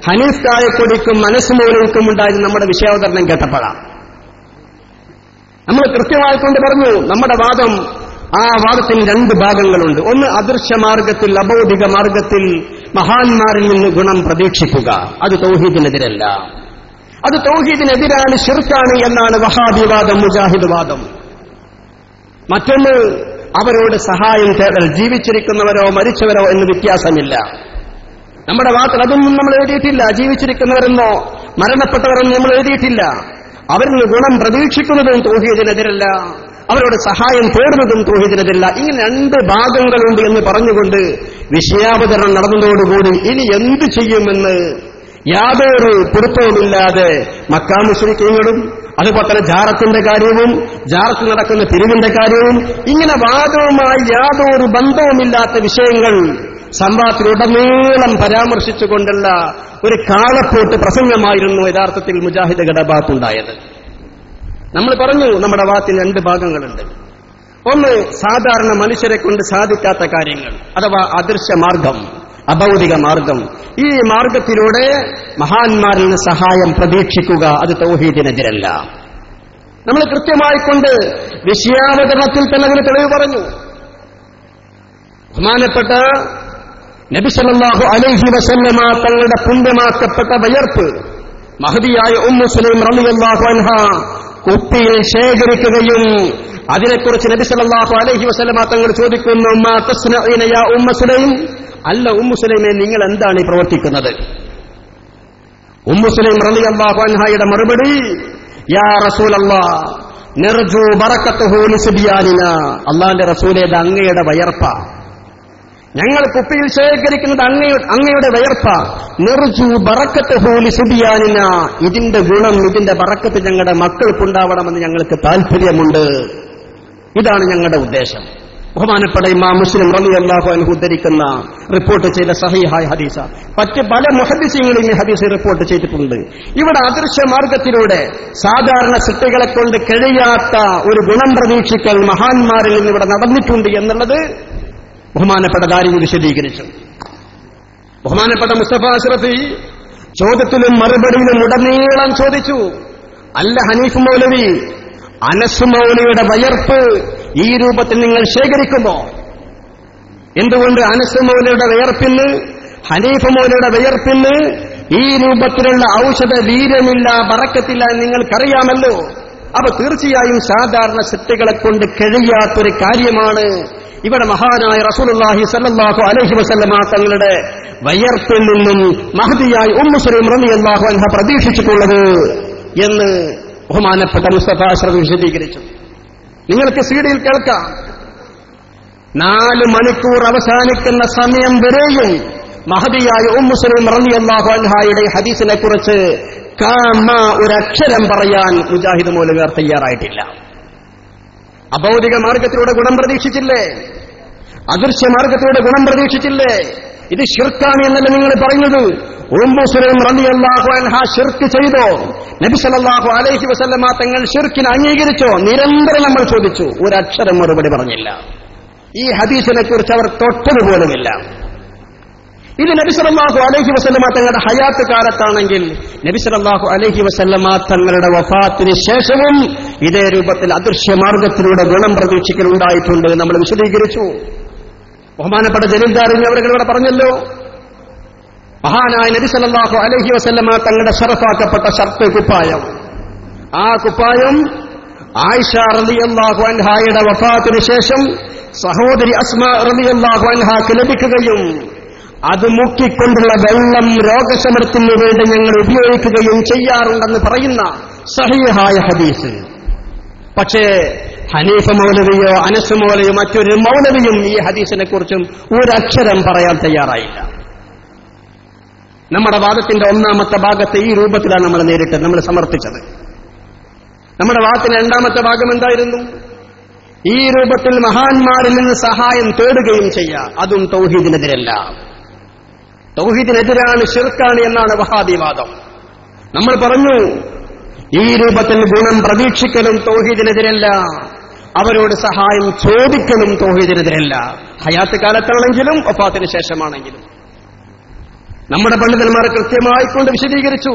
ഹനീഫ് കായക്കൊടിക്കും മനസ്സുമൂലയ്ക്കും ഉണ്ടായിരുന്ന നമ്മുടെ വിഷയാവതരണം കേട്ടപ്പോഴാണ്. നമ്മൾ കൃത്യമായിക്കൊണ്ട് പറഞ്ഞു, നമ്മുടെ വാദം, ആ വാദത്തിന് രണ്ട് ഭാഗങ്ങളുണ്ട്. ഒന്ന്, അദൃശ്യമാർഗത്തിൽ അഭൗതിക മാർഗത്തിൽ മഹാന്മാരിൽ നിന്ന് ഗുണം പ്രതീക്ഷിക്കുക, അത് തൗഹീദിനെതിരല്ല. അത് തൗഹീദിനെതിരാണ്, ശിർക്കാണ് എന്നാണ് വഹാബിവാദം, മുജാഹിദ് വാദം. മറ്റൊന്ന്, അവരോട് സഹായം തേടൽ, ജീവിച്ചിരിക്കുന്നവരോ മരിച്ചവരോ എന്ന് വ്യത്യാസമില്ല. നമ്മുടെ വാക്കിൽ അതൊന്നും നമ്മൾ എഴുതിയിട്ടില്ല. ജീവിച്ചിരിക്കുന്നവരെന്നോ മരണപ്പെട്ടവരെന്നോ നമ്മൾ എഴുതിയിട്ടില്ല. അവരിൽ നിന്ന് ഗുണം പ്രതീക്ഷിക്കുന്നതും തൗഹീദിനെതിരല്ല, അവരോട് സഹായം തേടുന്നതും തൗഹീദിനെതിരല്ല. ഇങ്ങനെ രണ്ട് ഭാഗങ്ങളുണ്ട് എന്ന് പറഞ്ഞുകൊണ്ട് വിഷയാവതരണം നടന്നതോടുകൂടി ഇനി എന്ത് ചെയ്യുമെന്ന് യാതൊരു പിടുത്തവുമില്ലാതെ മക്കാ മുശ്രിക്കീങ്ങളും അതുപോലെ തന്നെ ജാറത്തിന്റെ കാര്യവും ജാറത്തിൽ നടക്കുന്ന പിരിവിന്റെ കാര്യവും ഇങ്ങനെ വാദവുമായി യാതൊരു ബന്ധവുമില്ലാത്ത വിഷയങ്ങൾ സംവാദത്തിലുടനീളം പരാമർശിച്ചുകൊണ്ടുള്ള ഒരു കാളപ്പോട്ട് പ്രസംഗമായിരുന്നു യഥാർത്ഥത്തിൽ മുജാഹിദുകളുടെ ഭാഗത്തുണ്ടായത്. നമ്മൾ പറഞ്ഞു, നമ്മുടെ വാദത്തിന് രണ്ട് ഭാഗങ്ങളുണ്ട്. ഒന്ന്, സാധാരണ മനുഷ്യരെ കൊണ്ട് സാധിക്കാത്ത കാര്യങ്ങൾ അഥവാ അദൃശ്യ മാർഗം, അഭൗതിക മാർഗം. ഈ മാർഗത്തിലൂടെ മഹാന്മാരിൽ നിന്ന് സഹായം പ്രതീക്ഷിക്കുക, അത് തൗഹീദിനെതിരല്ല. നമ്മൾ കൃത്യമായിക്കൊണ്ട് വിഷയാവതരണത്തിൽ തന്നെ അതിന് തെളിവ് പറഞ്ഞു. ബഹുമാനപ്പെട്ട നബി സല്ലല്ലാഹു അലൈഹി വസല്ലമ തങ്ങളുടെ പുണ്യമാക്കപ്പെട്ട വയർപ്പ് മഹദിയായ ഉമ്മു സുലൈം റളിയല്ലാഹു അൻഹ കുപ്പിയിൽ ശേഖരിക്കുകയും അതിനെക്കുറിച്ച് നബി സല്ലല്ലാഹു അലൈഹി വസല്ലമ തങ്ങൾ ചോദിക്കുന്നു, മാ തസ്നഈന യാ ഉമ്മു സുലൈം, അല്ല ഉമ്മു സുലൈമേ, നിങ്ങൾ എന്താണ് ഈ പ്രവർത്തിക്കുന്നത്? ഉമ്മു സുലൈം റളിയല്ലാഹു അൻഹയുടെ മറുപടി, യാ റസൂലല്ലാഹ് നർജു ബറകതഹു ലിസ്ബിയാനിനാ, അല്ലാഹുവിന്റെ റസൂലേ, ഇത് അങ്ങയുടെ വയർപ്പ, ഞങ്ങൾ കുപ്പിയിൽ ശേഖരിക്കുന്നത് അങ്ങയുടെ വയർപ്പ. നർജു ബറകതഹു ലിസ്ബിയാനിനാ, ഇതിന്റെ ഗുണം, ഇതിന്റെ ബറക്കത്ത് ഞങ്ങളുടെ മക്കൾക്കുണ്ടാവണമെന്ന് ഞങ്ങൾക്ക് താല്പര്യമുണ്ട്. ഇതാണ് ഞങ്ങളുടെ ഉദ്ദേശം. ബഹുമാനപ്പെട്ട ഇമാം മുസ്ലിം റളിയല്ലാഹു അൻഹു ഉദ്ധരിക്കുന്ന റിപ്പോർട്ട് ചെയ്ത സഹീഹായ ഹദീസ്, മറ്റ് പല മുഹദ്ദിസീങ്ങളും ഈ ഹദീസ് റിപ്പോർട്ട് ചെയ്തിട്ടുണ്ട്. ഇവിടെ അദൃശ്യ മാർഗത്തിലൂടെ സാധാരണ സൃഷ്ടികളെ കൊണ്ട് കഴിയാത്ത ഒരു ഗുണം പ്രതീക്ഷിക്കൽ മഹാന്മാരിൽ നിന്ന് ഇവിടെ നടന്നിട്ടുണ്ട് എന്നുള്ളത് ബഹുമാനപ്പെട്ട ദാരിമി വിശദീകരിച്ചു. ബഹുമാനപ്പെട്ട മുസ്തഫ അഷ്റഫി ചോദ്യത്തിലും മറുപടിയിലും ഉടനീളം ചോദിച്ചു, അല്ല ഹനീഫ് മൗലവി, അനസ് മൗലവിയുടെ വയർപ്പ് ഈ രൂപത്തിൽ നിങ്ങൾ ശേഖരിക്കുമോ? എന്തുകൊണ്ട് അനസ് മൗലവിയുടെ വയർപ്പിന്, ഹനീഫ് മൗലവിയുടെ വയർപ്പിന് ഈ രൂപത്തിലുള്ള ഔഷധ വീര്യമില്ല, ബറക്കത്തില്ല എന്ന് നിങ്ങൾക്കറിയാമല്ലോ. അപ്പൊ തീർച്ചയായും സാധാരണ സൃഷ്ടികളെ കൊണ്ട് കഴിയാത്തൊരു കാര്യമാണ് ഇവിടെ മഹാനായ റസൂലുള്ളാഹി സ്വല്ലല്ലാഹു അലൈഹി വസല്ലമ തങ്ങളുടെ വയർപ്പിൽ നിന്നും മഹദിയായ ഉമ്മു സുലൈം റളിയല്ലാഹു അൻഹ പ്രതീക്ഷിച്ചിട്ടുള്ളത് എന്ന് ബഹുമാനപ്പെട്ട മുസ്തഫ അഷ്റഫ് വിശദീകരിച്ചു. നിങ്ങൾക്ക് സീഡിയിൽ കേൾക്കാം, 4 മണിക്കൂർ അവസാനിക്കുന്ന സമയം വരെയും മഹദിയായ ഉമ്മു സുലൈം റളിയല്ലാഹു അൻഹയുടെ ഹദീസിനെ കുറിച്ച് ഒരക്ഷരം പറയാൻ മുജാഹിദ് മൗലവിയാർ തയ്യാറായിട്ടില്ല. അഭൗതിക മാർഗത്തിലൂടെ ഗുണം പ്രതീക്ഷിച്ചില്ലേ? അദൃശ്യ മാർഗത്തിലൂടെ ഗുണം പ്രതീക്ഷിച്ചില്ലേ? ഇത് ശിർക്കാണ് എന്നല്ല നിങ്ങൾ പറയുന്നത്. ഉമ്മു സുലൈം റളിയല്ലാഹു അൻഹ ശിർക്ക് ചെയ്തോ? നബി സല്ലല്ലാഹു അലൈഹി വസല്ലമ തങ്ങൾ ശിർക്കിനെ അംഗീകരിച്ചോ? നിരന്തരം നമ്മൾ ചോദിച്ചു, ഒരക്ഷരം മറുപടി പറഞ്ഞില്ല. ഈ ഹദീസിനെ കുറിച്ച് അവർ തൊട്ടതുപോലുമില്ല. ഇത് നബി സല്ലല്ലാഹു അലൈഹി വസല്ലമ തങ്ങളുടെ ഹയാത്ത് കാലത്താണെങ്കിൽ നബി സല്ലല്ലാഹു അലൈഹി വസല്ലമ തങ്ങളുടെ വഫാത്തിന് ശേഷവും ഇതേ രൂപത്തിൽ അദൃശ്യമാർഗത്തിലൂടെ ഗുണം പ്രതീക്ഷിക്കലുണ്ടായിട്ടുണ്ട്. നമ്മൾ വിശദീകരിച്ചു. ബഹുമാനപ്പെട്ട ജലീൽദാരിനി അവരുടെ പറഞ്ഞല്ലോ, മഹാനായ നബി സല്ലല്ലാഹു അലൈഹി വസല്ലമ തങ്ങളുടെ ശറഫാക്കപ്പെട്ട ഷർട്ട് കുപ്പായം, ആ കുപ്പായം ആയിഷ റളിയല്ലാഹു അൻഹായുടെ വഫാത്തിന് ശേഷം സഹോദരി അസ്മാ റളിയല്ലാഹു അൻഹാക്ക് ലഭിക്കുകയും അത് മുക്കിക്കൊണ്ടുള്ള വെള്ളം രോഗശമനത്തിന് വേണ്ടി ഞങ്ങൾ ഉപയോഗിക്കുകയും ചെയ്യാറുണ്ടെന്ന് പറയുന്ന സഹീഹായ ഹദീസ്. പക്ഷേ ഹനീഫ മൗലവിയോ അനസ് മൗലവിയോ മറ്റൊരു മൗലവിയും ഈ ഹദീസിനെ കുറിച്ചും ഒരക്ഷരം പറയാൻ തയ്യാറായില്ല. നമ്മുടെ വാദത്തിന്റെ ഒന്നാമത്തെ ഭാഗത്തെ ഈ രൂപത്തിലാണ് നമ്മൾ സമർപ്പിച്ചത്. നമ്മുടെ വാദത്തിന്റെ രണ്ടാമത്തെ ഭാഗം എന്തായിരുന്നു? ഈ രൂപത്തിൽ മഹാന്മാരിൽ നിന്ന് സഹായം തേടുകയും ചെയ്യാം. അതും തൗഹീദിനെതിരല്ല. തൗഹീദിനെതിരാണ്, ശിർക്കാണ് എന്നാണ് വഹാബിവാദം. നമ്മൾ പറഞ്ഞു ഈ രൂപത്തിൽ ഗുണം പ്രതീക്ഷിക്കലും തൗഹീദിനെതിരല്ല, അവരോട് സഹായം ചോദിക്കലും തൗഹീദിനെതിരല്ല. ഹയാത്ത് കാലത്താണെങ്കിലും വഫാത്തിന് ശേഷമാണെങ്കിലും നമ്മുടെ പണ്ഡിതന്മാർ കൃത്യമായിക്കൊണ്ട് വിശദീകരിച്ചു.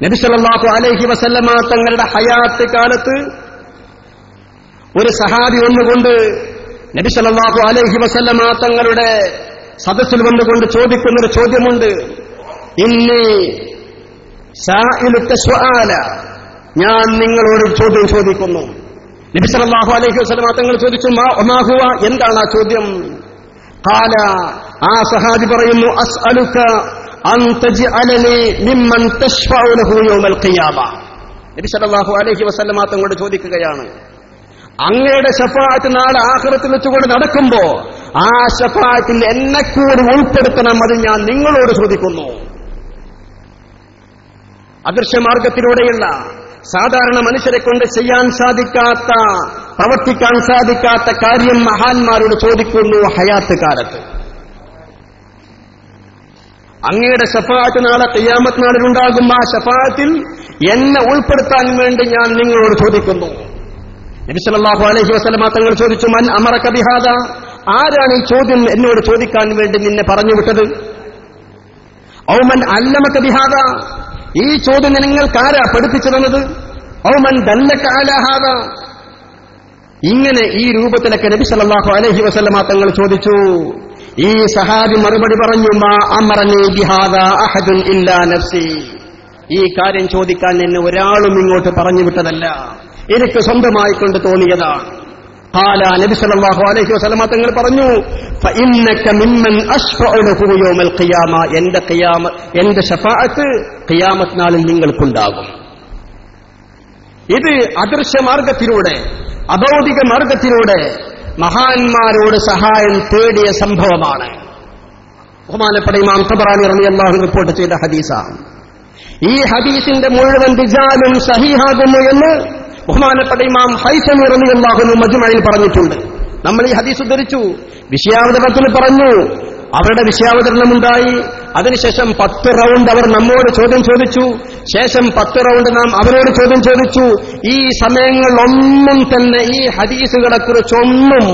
നബി സല്ലല്ലാഹു അലൈഹി വസല്ലമ തങ്ങളുടെ ഹയാത്ത് കാലത്ത് ഒരു സഹാബി വന്നുകൊണ്ട് നബി സല്ലല്ലാഹു അലൈഹി വസല്ലമ തങ്ങളുടെ സദസ്സിൽ വന്നുകൊണ്ട് ചോദിക്കുന്നൊരു ചോദ്യമുണ്ട്. ഇന്നി സായിലുക സുആല, ഞാൻ നിങ്ങളോട് ചോദ്യം ചോദിക്കുന്നു. നബി സല്ലല്ലാഹു അലൈഹി വസല്ലമ തങ്ങൾ ചോദിച്ചു, മാ ഹുവ, എന്താണ് ആ ചോദ്യം? ഖാല, ആ സഹാബി പറയുന്നു, അസ്അലുക അൻ തജ്അലനി മിമ്മൻ തശ്ഫഉ ലഹു യൗമൽ ഖിയാമ. നബി സല്ലല്ലാഹു അലൈഹി വസല്ലമ തങ്ങളോട് ചോദിക്കുകയാണ്, അങ്ങയുടെ ശഫാഅത്ത് നാളെ ആഖിറത്തിൽ വെച്ചുകൊണ്ട് നടക്കുമ്പോ ആ ശഫാഅത്തിൽ എന്നെ കൂടി ഉൾപ്പെടുത്തണം, അത് ഞാൻ നിങ്ങളോട് ചോദിക്കുന്നു. അദൃശ്യമാർഗത്തിലൂടെയുള്ള സാധാരണ മനുഷ്യരെ കൊണ്ട് ചെയ്യാൻ സാധിക്കാത്ത, പ്രവർത്തിക്കാൻ സാധിക്കാത്ത കാര്യം മഹാന്മാരോട് ചോദിക്കുന്നു ഹയാത്ത് കാലത്ത്. അങ്ങയുടെ ശഫാഅത്ത് നാളെ ഖിയാമത്ത് നാളിലുണ്ടാകും, ആ ശഫാഅത്തിൽ എന്നെ ഉൾപ്പെടുത്താൻ വേണ്ടി ഞാൻ നിങ്ങളോട് ചോദിക്കുന്നു. നബി സല്ലല്ലാഹു അലൈഹി വസല്ലമ തങ്ങൾ ചോദിച്ചു, മൻ അമറക ബിഹാദ, ആരാണ് ഈ ചോദ്യം എന്നോട് ചോദിക്കാൻ വേണ്ടി നിന്നെ പറഞ്ഞു വിട്ടത്? ഔ മൻ അല്ലമക ബിഹാദ, ഈ ചോദ്യം നിങ്ങൾക്കാരാ പഠിപ്പിച്ചു തന്നത്? ഔ മൻ ദല്ലക അലാ ഹാദ. ഇങ്ങനെ ഈ രൂപത്തിലൊക്കെ നബി സല്ലല്ലാഹു അലൈഹി വസല്ലമ തങ്ങൾ ചോദിച്ചു. ഈ സഹാബി മറുപടി പറഞ്ഞു, മാ അമറനി ബിഹാദ അഹദുൻ ഇല്ലാ നഫ്സി, ഈ കാര്യം ചോദിക്കാൻ എന്നെ ഒരാളും ഇങ്ങോട്ട് പറഞ്ഞു വിട്ടതല്ല, എനിക്ക് സ്വന്തമായിക്കൊണ്ട് തോന്നിയതാണ്. ഖാല, നബി സല്ലല്ലാഹു അലൈഹി വസല്ലമ തങ്ങൾ പറഞ്ഞു, ഫഇന്നക മിമ്മൻ അശ്ഫഉ ലഹു യൗമൽ ഖിയാമ, എന്റെ ശഫാഅത്ത് ഖിയാമത്ത് നാളിൽ നിങ്ങൾക്കുണ്ടാകും. ഇത് അദൃശ്യമാർഗത്തിലൂടെ, അഭൗതിക മാർഗത്തിലൂടെ മഹാന്മാരോട് സഹായം തേടിയ സംഭവമാണ്. ബഹുമാനപ്പെട്ട ഇമാം തബറാനി റളിയല്ലാഹു അൻഹു റിപ്പോർട്ട് ചെയ്ത ഹദീസാണ്. ഈ ഹദീസിന്റെ മുഴുവൻ റിജാലും സഹീഹാകുന്നു എന്ന് ബഹുമാനപ്പെട്ട ഇമാം ഹൈസമി റളിയല്ലാഹു അൻഹു മജ്മുഇൽ പറഞ്ഞിട്ടുണ്ട്. നമ്മൾ ഈ ഹദീസ് ഉദ്ധരിച്ചു, വിഷയാവതരണത്തിൽ പറഞ്ഞു, അവരുടെ വിഷയാവതരണമുണ്ടായി. അതിനുശേഷം 10 റൗണ്ട് അവർ നമ്മോട് ചോദ്യം ചോദിച്ചു. ശേഷം 10 റൗണ്ട് നാം അവരോട് ചോദ്യം ചോദിച്ചു. ഈ സമയങ്ങളിലൊന്നും തന്നെ ഈ ഹദീസുകളെ കുറിച്ചൊന്നും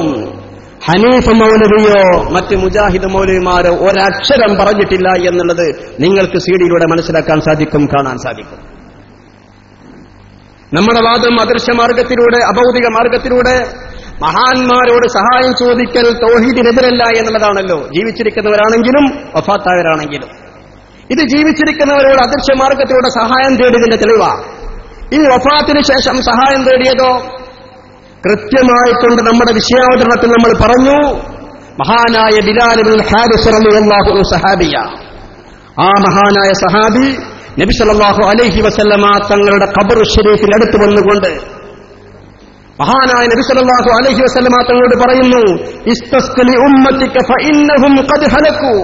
ഹനീഫ് മൗലവിയോ മറ്റ് മുജാഹിദ് മൗലവിമാരോ ഒരക്ഷരം പറഞ്ഞിട്ടില്ല എന്നുള്ളത് നിങ്ങൾക്ക് സിഡിയിലൂടെ മനസ്സിലാക്കാൻ സാധിക്കും, കാണാൻ സാധിക്കും. നമ്മുടെ വാദം അദൃശ്യമാർഗത്തിലൂടെ, അഭൗതിക മാർഗത്തിലൂടെ മഹാന്മാരോട് സഹായം ചോദിക്കൽ തൗഹീദിനെതിരല്ല എന്നുള്ളതാണല്ലോ. ജീവിച്ചിരിക്കുന്നവരാണെങ്കിലും വഫാത്തായവരാണെങ്കിലും ഇത് ജീവിച്ചിരിക്കുന്നവരോട് അദൃശ്യമാർഗത്തിലൂടെ സഹായം തേടിയതിന്റെ തെളിവാണ്. ഈ വഫാത്തിന് ശേഷം സഹായം തേടിയതോ കൃത്യമായിക്കൊണ്ട് നമ്മുടെ വിഷയാവതരണത്തിൽ നമ്മൾ പറഞ്ഞു. മഹാനായ ബിലാൽ ഇബ്നുൽ ഹാരിസ് റളിയല്ലാഹു അൻഹു സഹാബിയ, ആ മഹാനായ സഹാബി നബി സല്ലല്ലാഹു അലൈഹി വസല്ലമ തങ്ങളുടെ ഖബർ ശരീഫിന്റെ അടുത്ത് വന്നുകൊണ്ട് മഹാനായ നബി സല്ലല്ലാഹു അലൈഹി വസല്ലമ തങ്ങളോട് പറയുന്നു, ഇസ്തസ്ഖലി ഉമ്മത്തിക ഫഇന്നഹും ഖദ് ഹലകു.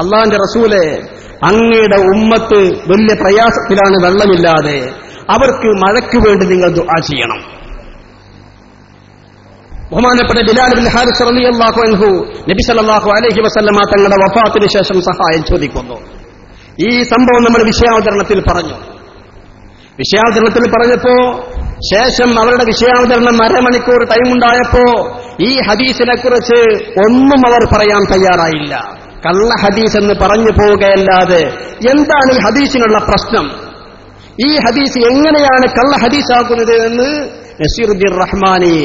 അല്ലാഹുവിന്റെ റസൂലേ, അങ്ങയുടെ ഉമ്മത്ത് വലിയ പ്രയാസത്തിലാണ്, വെള്ളമില്ലാതെ, അവർക്ക് മഴയ്ക്ക് വേണ്ടി നിങ്ങൾ ദുആ ചെയ്യണം. ബഹുമാനപ്പെട്ട ബിലാൽ ഇബ്നുൽ ഹാരിസ് റളിയല്ലാഹു അൻഹു നബി സല്ലല്ലാഹു അലൈഹി വസല്ലമ തങ്ങളുടെ വഫാത്തിന് ശേഷം സഹായം ചോദിക്കുന്നു. ഈ സംഭവം നമ്മൾ വിഷയാവതരണത്തിൽ പറഞ്ഞു. വിഷയാവതരണത്തിൽ പറഞ്ഞപ്പോ ശേഷം അവരുടെ വിഷയാവതരണം അരമണിക്കൂർ ടൈമുണ്ടായപ്പോ ഈ ഹദീസിനെ കുറിച്ച് ഒന്നും അവർ പറയാൻ തയ്യാറായില്ല. കള്ള ഹദീസ് എന്ന് പറഞ്ഞു പോവുകയല്ലാതെ എന്താണ് ഈ ഹദീസിനുള്ള പ്രശ്നം, ഈ ഹദീസ് എങ്ങനെയാണ് കള്ള ഹദീസാക്കുന്നത് എന്ന് നസീറുദ്ദീൻ റഹ്മാനി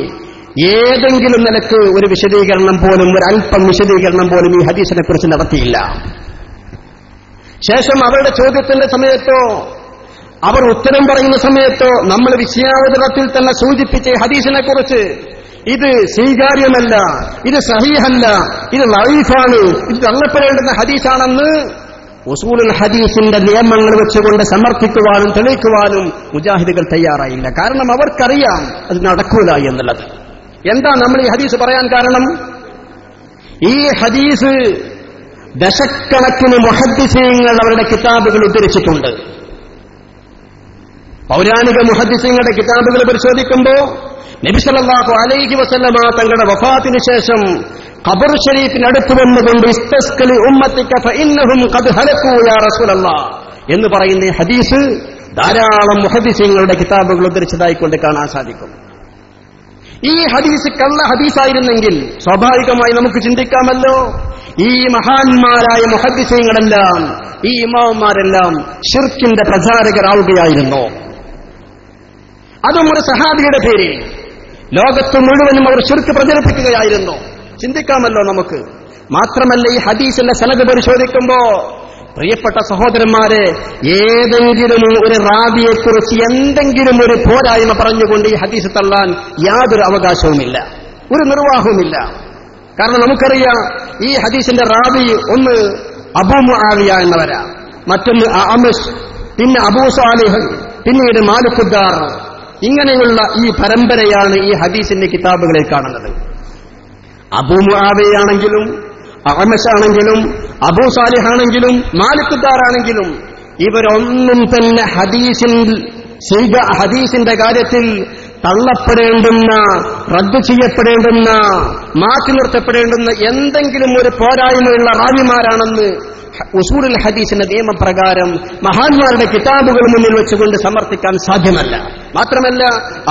ഏതെങ്കിലും നിലക്ക് ഒരു വിശദീകരണം പോലും, ഒരു അല്പം വിശദീകരണം പോലും ഈ ഹദീസിനെ കുറിച്ച് നടത്തിയില്ല. ശേഷം അവരുടെ ചോദ്യത്തിന്റെ സമയത്തോ അവർ ഉത്തരം പറയുന്ന സമയത്തോ നമ്മൾ വിഷയാവതരണത്തിൽ തന്നെ സൂചിപ്പിച്ച ഹദീസിനെ കുറിച്ച് ഇത് സ്വീകാര്യമല്ല, ഇത് സഹീഹല്ല, ഇത് ലഈഫാണ്, ഇത് തള്ളപ്പെടേണ്ടുന്ന ഹദീസാണെന്ന് ഉസൂലുൽ ഹദീസിന്റെ നിയമങ്ങൾ വെച്ചുകൊണ്ട് സമർത്ഥിക്കുവാനും തെളിയിക്കുവാനും മുജാഹിദുകൾ തയ്യാറായില്ല. കാരണം അവർക്കറിയാം അത് നടക്കൂല എന്നുള്ളത്. എന്താ നമ്മൾ ഈ ഹദീസ് പറയാൻ കാരണം? ഈ ഹദീസ് ദശക്കണക്കിന് മുഹദ്ദിസീങ്ങൾ അവരുടെ കിതാബുകൾ ഉദ്ധരിച്ചിട്ടുണ്ട്. പൗരാണിക മുഹദ്ദിസീങ്ങളുടെ കിതാബുകൾ പരിശോധിക്കുമ്പോൾ നബി സല്ലല്ലാഹു അലൈഹി വസല്ലമ തങ്ങളുടെ വഫാത്തിന് ശേഷം ഖബർ ഷരീഫിനടുത്ത് വന്നുകൊണ്ട് ഇസ്തസ്കലി ഉമ്മത്തിക ഫഇന്നഹും ഖദ് ഹലകൂ യാ റസൂലല്ലാഹ് എന്ന് പറയുന്ന ഹദീസ് ധാരാളം മുഹദ്ദിസീങ്ങളുടെ കിതാബുകൾ ഉദ്ധരിച്ചതായിക്കൊണ്ട് കാണാൻ സാധിക്കും. ഈ ഹദീസ് കള്ള ഹദീസായിരുന്നെങ്കിൽ സ്വാഭാവികമായി നമുക്ക് ചിന്തിക്കാമല്ലോ, ഈ മഹാന്മാരായ മുഹദ്ദിസീങ്ങളെല്ലാം, ഈ ഇമാമുമാരെല്ലാം ശിർക്കിന്റെ പ്രചാരകരാവുകയായിരുന്നു. അതും ഒരു സഹാബിയുടെ പേരിൽ ലോകത്ത് മുഴുവനും അവർ ശിർക്ക് പ്രചരിപ്പിക്കുകയായിരുന്നു. ചിന്തിക്കാമല്ലോ നമുക്ക്. മാത്രമല്ല ഈ ഹദീസിന്റെ സനദ് പരിശോധിക്കുമ്പോ പ്രിയപ്പെട്ട സഹോദരന്മാരെ, ഏതെങ്കിലും ഒരു റാവിയെക്കുറിച്ച് എന്തെങ്കിലും ഒരു പോരായ്മ പറഞ്ഞുകൊണ്ട് ഈ ഹദീസ് തള്ളാൻ യാതൊരു അവകാശവുമില്ല, ഒരു നിർവാഹവുമില്ല. കാരണം നമുക്കറിയാം ഈ ഹദീസിന്റെ റാവി ഒന്ന് അബൂ മുആവിയ എന്നവരാ, മറ്റൊന്ന് അഅമശ്, പിന്നെ അബൂ സാലിഹ്, പിന്നീട് മാലിക്കുദ്ദാർ. ഇങ്ങനെയുള്ള ഈ പരമ്പരയാണ് ഈ ഹദീസിന്റെ കിതാബുകളിൽ കാണുന്നത്. അബൂ മുആവിയയാണെങ്കിലും അഅമശാണെങ്കിലും അബൂ സാലിഹാണെങ്കിലും മാലിക്കുദ്ദാറാണെങ്കിലും ഇവരൊന്നും തന്നെ ഹദീസിന്റെ കാര്യത്തിൽ തള്ളപ്പെടേണ്ടുന്ന, റദ്ദ് ചെയ്യപ്പെടേണ്ടുന്ന, മാറ്റി നിർത്തപ്പെടേണ്ടുന്ന എന്തെങ്കിലും ഒരു പോരായ്മയുള്ള റാവിമാരാണെന്ന് ഉസൂലുൽ ഹദീസിന്റെ നിയമപ്രകാരം മഹാന്മാരുടെ കിതാബുകൾ മുന്നിൽ വെച്ചുകൊണ്ട് സമർത്ഥിക്കാൻ സാധ്യമല്ല. മാത്രമല്ല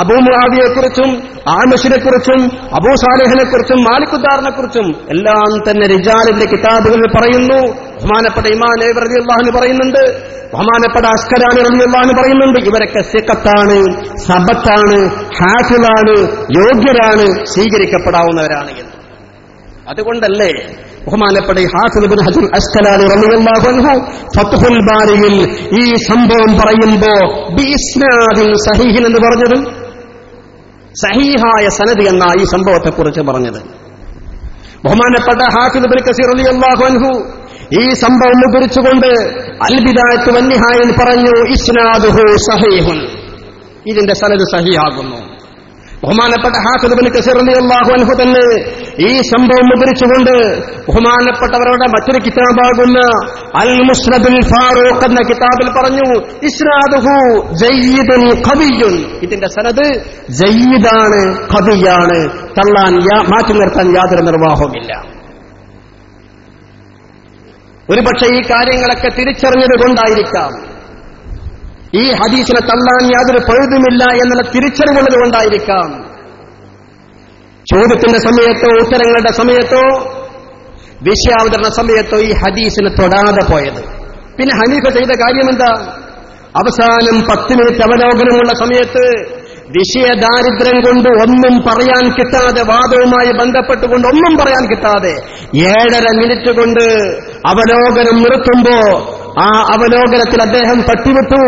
അബൂ മുആവിയയെക്കുറിച്ചും ആമശിനെക്കുറിച്ചും അബൂ സാലിഹിനെക്കുറിച്ചും മാലിക്കുദ്ദാറിനെക്കുറിച്ചും എല്ലാം തന്നെ റിജാലിന്റെ കിതാബുകളിൽ പറയുന്നു. ബഹുമാനപ്പെട്ട ഇമാം നബവി റളിയല്ലാഹു അൻഹു പറയുന്നുണ്ട്, ബഹുമാനപ്പെട്ട അസ്കലാനി റളിയല്ലാഹു അൻഹു പറയുന്നുണ്ട്, ഇവരൊക്കെ സിഖത്താണ്, സബത്താണ്, ഹാഫിളാണ്, യോഗ്യരാണ്, സ്വീകരിക്കപ്പെടാവുന്നവരാണ് എന്ന്. അതുകൊണ്ടല്ലേ ബഹുമാനപ്പെട്ട ഹാഫിദ് ഇബ്നു ഹജർ അസ്കലാനി റളിയല്ലാഹു അൻഹു ഫത്ഹുൽ ബാരിയിൽ ഈ സംഭവം പറയുമ്പോ ബിഇസ്നാദിൻ സഹീഹ് എന്ന് പറഞ്ഞത്, സഹീഹായ സനദ് എന്ന ഈ സംഭവത്തെക്കുറിച്ച് പറഞ്ഞത്. ബഹുമാനപ്പെട്ട ഹാഫിദ് ഇബ്നു കസീർ റളിയല്ലാഹു അൻഹു ഈ സംഭവം ഉദ്ധരിച്ചുകൊണ്ട് അൽ ബിദായത്ത് വന്നിഹായിൽ പറഞ്ഞു, ഇസ്നാദുഹു സഹീഹുൻ, ഇതിന്റെ സനദ് സഹീഹാകുന്നു. ബഹുമാനപ്പെട്ട ഹാഫിദ് ഇബ്നു കസീർ റളിയല്ലാഹു അൻഹു തന്നെ ഈ സംഭവം ഉദ്ധരിച്ചുകൊണ്ട് ബഹുമാനപ്പെട്ടവരുടെ മറ്റൊരു കിതാബാകുന്ന അൽ മുസ്നദുൽ ഫാറൂഖ് എന്ന കിതാബിൽ പറഞ്ഞു, ഇസ്നാദുഹു ജയ്യിദുൻ ഖവിയ്യുൻ, ഇതിന്റെ സനദ് ജയ്യിദാണ്, ഖവിയാണ്, തള്ളാൻ മാറ്റി നിർത്താൻ യാതൊരു നിർവാഹവുമില്ല. ഒരുപക്ഷെ ഈ കാര്യങ്ങളൊക്കെ തിരിച്ചറിഞ്ഞത് കൊണ്ടായിരിക്കാം, ഈ ഹദീസിനെ തള്ളാൻ യാതൊരു പഴുതുമില്ല എന്നുള്ള തിരിച്ചറിവുള്ളത് കൊണ്ടായിരിക്കാം, ചോദ്യത്തിന്റെ സമയത്തോ ഉത്തരങ്ങളുടെ സമയത്തോ വിഷയാവതരണ സമയത്തോ ഈ ഹദീസിനെ തൊടാതെ പോയത്. പിന്നെ ഹനീഫ ചെയ്ത കാര്യമെന്താ? അവസാനം 10 മിനിറ്റ് അവലോകനമുള്ള സമയത്ത് വിഷയദാരിദ്ര്യം കൊണ്ട് ഒന്നും പറയാൻ കിട്ടാതെ, വാദവുമായി ബന്ധപ്പെട്ടുകൊണ്ട് ഒന്നും പറയാൻ കിട്ടാതെ 7.5 മിനിറ്റ് കൊണ്ട് അവലോകനം നിർത്തുമ്പോ ആ അവലോകനത്തിൽ അദ്ദേഹം തട്ടിവിട്ടു,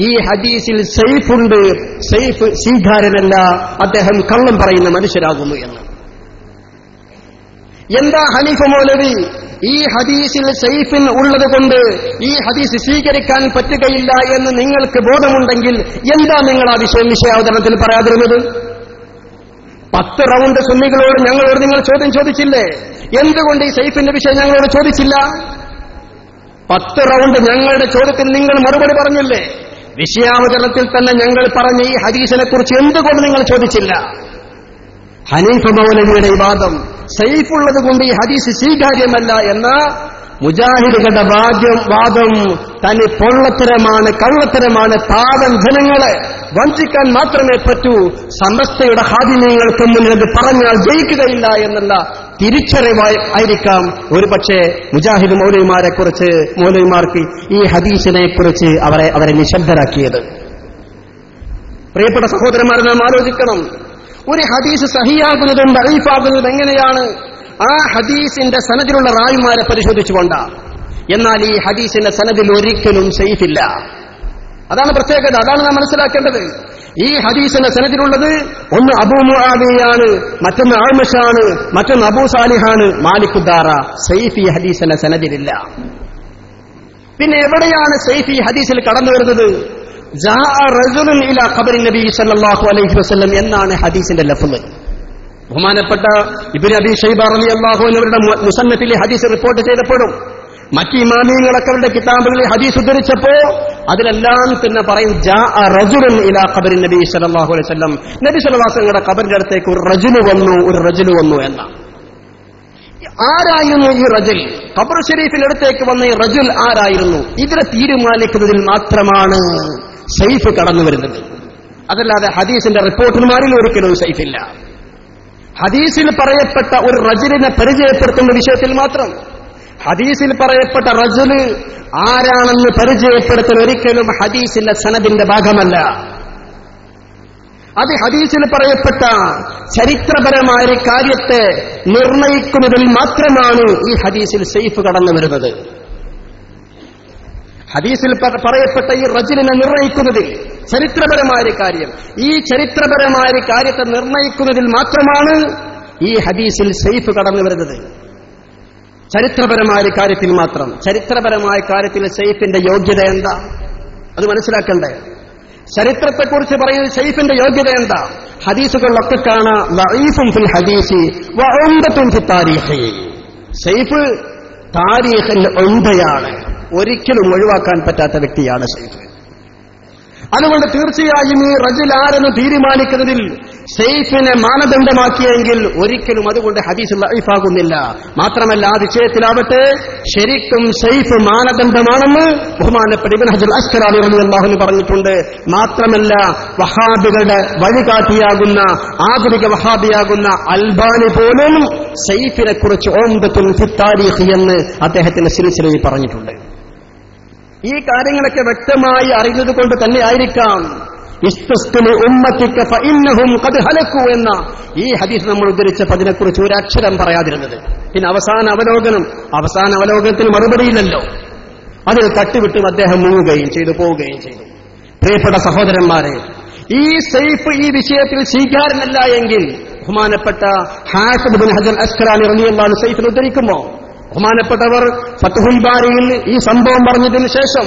ഈ ഹദീസിൽ സൈഫുണ്ട്, സൈഫ് സ്വീകാര്യനല്ല, അദ്ദേഹം കള്ളം പറയുന്ന മനുഷ്യരാകുന്നു എന്ന്. എന്താ ഹനീഫ മൗലവി, ഈ ഹദീസിൽ സൈഫിൻ ഉള്ളത് കൊണ്ട് ഈ ഹദീസ് സ്വീകരിക്കാൻ പറ്റുകയില്ല എന്ന് നിങ്ങൾക്ക് ബോധമുണ്ടെങ്കിൽ എന്താ നിങ്ങൾ ആ വിഷയാവതരണത്തിൽ പറയാതിരുന്നത്? 10 റൗണ്ട് സുന്നികളോട് ഞങ്ങളോട് നിങ്ങൾ ചോദ്യം ചോദിച്ചില്ലേ? എന്തുകൊണ്ട് ഈ സൈഫിന്റെ വിഷയം ഞങ്ങളോട് ചോദിച്ചില്ല? 10 റൗണ്ട് ഞങ്ങളുടെ ചോദ്യത്തിന് നിങ്ങൾ മറുപടി പറഞ്ഞില്ലേ? വിഷയാവതരണത്തിൽ തന്നെ ഞങ്ങൾ പറഞ്ഞ ഈ ഹദീസിനെ കുറിച്ച് എന്തുകൊണ്ട് നിങ്ങൾ ചോദിച്ചില്ല? ഹനീഫ മൗലവിയുടെ ഈ വാദം സൈഫുള്ളത് കൊണ്ട് ഈ ഹദീസ് സ്വീകാര്യമല്ല എന്ന മുജാഹിദുകളുടെ വാദം തനി പൊള്ളത്തരമാണ്, കള്ളത്തരമാണ്, പാവം ജനങ്ങളെ വഞ്ചിക്കാൻ മാത്രമേ പറ്റൂ, സമസ്തയുടെ ഹാദിമ്യങ്ങൾക്ക് മുന്നിൽ അത് പറഞ്ഞാൽ ജയിക്കുകയില്ല എന്നുള്ള തിരിച്ചറിവായിരിക്കാം ഒരുപക്ഷെ മുജാഹിദ് മൗലവിമാർക്ക് ഈ ഹദീസിനെ കുറിച്ച് അവരെ നിശബ്ദരാക്കിയത്. പ്രിയപ്പെട്ട സഹോദരന്മാരെ, നാം ആലോചിക്കണം, ഒരു ഹദീസ് സഹിയാകുന്നതും ദഈഫാകുന്നതും എങ്ങനെയാണ്? ആ ഹദീസിന്റെ സനദിലുള്ള റാവിമാരെ പരിശോധിച്ചുകൊണ്ടാണ്. എന്നാൽ ഈ ഹദീസിന്റെ സനദിൽ ഒരിക്കലും സൈഫില്ല. അതാണ് പ്രത്യേകത, അതാണ് നാം മനസ്സിലാക്കേണ്ടത്. ഈ ഹദീസിന്റെ സനദിലുള്ളത് ഒന്ന് അബൂ മുആവിയാണ്, മറ്റൊന്ന് അഅ്മശാണ്, മറ്റൊന്ന് അബൂ സാലിഹാണ്, മാലിക്കുദ്ദാറ. സൈഫ് ഈ ഹദീസിന്റെ സനദിലില്ല. പിന്നെ എവിടെയാണ് സൈഫ് ഈ ഹദീസിൽ കടന്നു വരുന്നത്? ജാഅ റജുലുൻ ഇലാ ഖബറി നബി സല്ലല്ലാഹു അലൈഹി വസല്ലം എന്നാണ് ഹദീസിന്റെ ലഫ്ള്. ബഹുമാനപ്പെട്ട ഇബ്നു അബീ ശൈബ റളിയല്ലാഹു അൻഹു അവരുടെ മുസന്നഫിൽ ഹദീസ് റിപ്പോർട്ട് ചെയ്തപ്പോഴും മറ്റ് ഇമാമിയങ്ങളൊക്കെ അവരുടെ കിതാബുകളിൽ ഹദീസ് ഉദ്ധരിച്ചപ്പോ അതിലെല്ലാം തന്നെ പറയും ജാഅ റജുലുൻ ഇലാ ഖബറി നബി സല്ലല്ലാഹു അലൈഹി വസല്ലം, നബി സല്ലല്ലാഹു അലൈഹി വസല്ലം ഖബറിന്റെ അടുത്തേക്ക് ഒരു റജുൽ വന്നു എന്ന. ആരായിരുന്നു ഈ റജുൽ? ഖബർ ഷരീഫിൽ അടുത്തേക്ക് വന്ന ഈ റജുൽ ആരായിരുന്നു? ഇതിനെ തീരുമാനിക്കുന്നതിൽ മാത്രമാണ് സൈഫ് കടന്നു വരുന്നത്. അതല്ലാതെ ഹദീസിന്റെ റിപ്പോർട്ടർമാരിൽ ഒരിക്കലും സൈഫില്ല. ഹദീസിൽ പറയപ്പെട്ട ഒരു റജുലിനെ പരിചയപ്പെടുത്തുന്ന വിഷയത്തിൽ മാത്രം, ഹദീസിൽ പറയപ്പെട്ട റജുല് ആരാണെന്ന് പരിചയപ്പെടുത്തൽ ഒരിക്കലും ഹദീസിന്റെ സനദിന്റെ ഭാഗമല്ല. അത് ഹദീസിൽ പറയപ്പെട്ട ചരിത്രപരമായ ഒരു കാര്യത്തെ നിർണയിക്കുന്നതിൽ മാത്രമാണ് ഈ ഹദീസിൽ സൈഫ് കടന്നു വരുന്നത്. ഹദീസിൽ പറയപ്പെട്ട ഈ റജുലിനെ നിർണയിക്കുന്നതിൽ ചരിത്രപരമായ കാര്യം, ഈ ചരിത്രപരമായ കാര്യത്തെ നിർണയിക്കുന്നതിൽ മാത്രമാണ് ഈ ഹദീസിൽ സൈഫ് കടന്നു വരുന്നത്. ചരിത്രപരമായ കാര്യത്തിൽ മാത്രം. ചരിത്രപരമായ കാര്യത്തിൽ സൈഫിന്റെ യോഗ്യത എന്താ? അത് മനസ്സിലാക്കണ്ടേ? ചരിത്രത്തെക്കുറിച്ച് പറയുന്നത് സൈഫിന്റെ യോഗ്യത എന്താ? ഹദീസുകളിലൊക്കെ കാണാം ദഈഫുൻ ഫിൽ ഹദീസി വഉംദത്തുൻ ഫി താരീഖി. സൈഫ് താരീഖിന്റെ ഉംദയാണ്, ഒരിക്കലും ഒഴിവാക്കാൻ പറ്റാത്ത വ്യക്തിയാണ് സൈഫ്. അതുകൊണ്ട് തീർച്ചയായും ഈ റജുൽ ആരെന്ന് തീരുമാനിക്കുന്നതിൽ സൈഫിനെ മാനദണ്ഡമാക്കിയെങ്കിൽ ഒരിക്കലും അതുകൊണ്ട് ഹദീസ് ദഈഫാകുന്നില്ല. മാത്രമല്ല ആ വിഷയത്തിലാവട്ടെ ശരിക്കും സൈഫ് മാനദണ്ഡമാണെന്ന് ബഹുമാനപ്പെട്ട ഇബ്നു ഹജർ അസ്ഖലാനി റളിയല്ലാഹു അൻഹു പറഞ്ഞിട്ടുണ്ട്. മാത്രമല്ല വഹാബികളുടെ വഴികാട്ടിയാകുന്ന ആധുനിക വഹാബിയാകുന്ന അൽബാനി പോലും സൈഫിനെ കുറിച്ച് ഉംദത്തുൻ ഫി താരീഖ് എന്ന് അദ്ദേഹത്തിന്റെ സിൽസിലയിൽ പറഞ്ഞിട്ടുണ്ട്. ഈ കാര്യങ്ങളൊക്കെ വ്യക്തമായി അറിയുന്നത് കൊണ്ട് തന്നെ ആയിരിക്കാം ഇസ്തസ്ഖിലി ഉമ്മത്തിക ഫഇന്നഹും ഖദ് ഹലകു എന്ന ഈ ഹദീസ് നമ്മൾ ഉദ്ധരിച്ചപ്പോൾ അതിനെക്കുറിച്ച് ഒരു അക്ഷരം പറയാതിരുന്നത്. പിന്നെ അവസാന അവലോകനത്തിന് മറുപടിയില്ലല്ലോ. അതിൽ തട്ടിവിട്ടും അദ്ദേഹം മുങ്ങുകയും ചെയ്തു, പോവുകയും ചെയ്തു. പ്രിയപ്പെട്ട സഹോദരന്മാരെ, ഈ സൈഫ് ഈ വിഷയത്തിൽ സ്വീകാര്യനല്ല എങ്കിൽ ബഹുമാനപ്പെട്ട ഹാഫിദ് ഇബ്നു ഹജർ അസ്ഖലാനി റളിയല്ലാഹു അൻഹു സൈഫിനെ ഉദ്ധരിക്കുമോ? ബഹുമാനപ്പെട്ടവർ ഫത്ഹുൽ ബാരിയിൽ ഈ സംഭവം പറഞ്ഞതിന് ശേഷം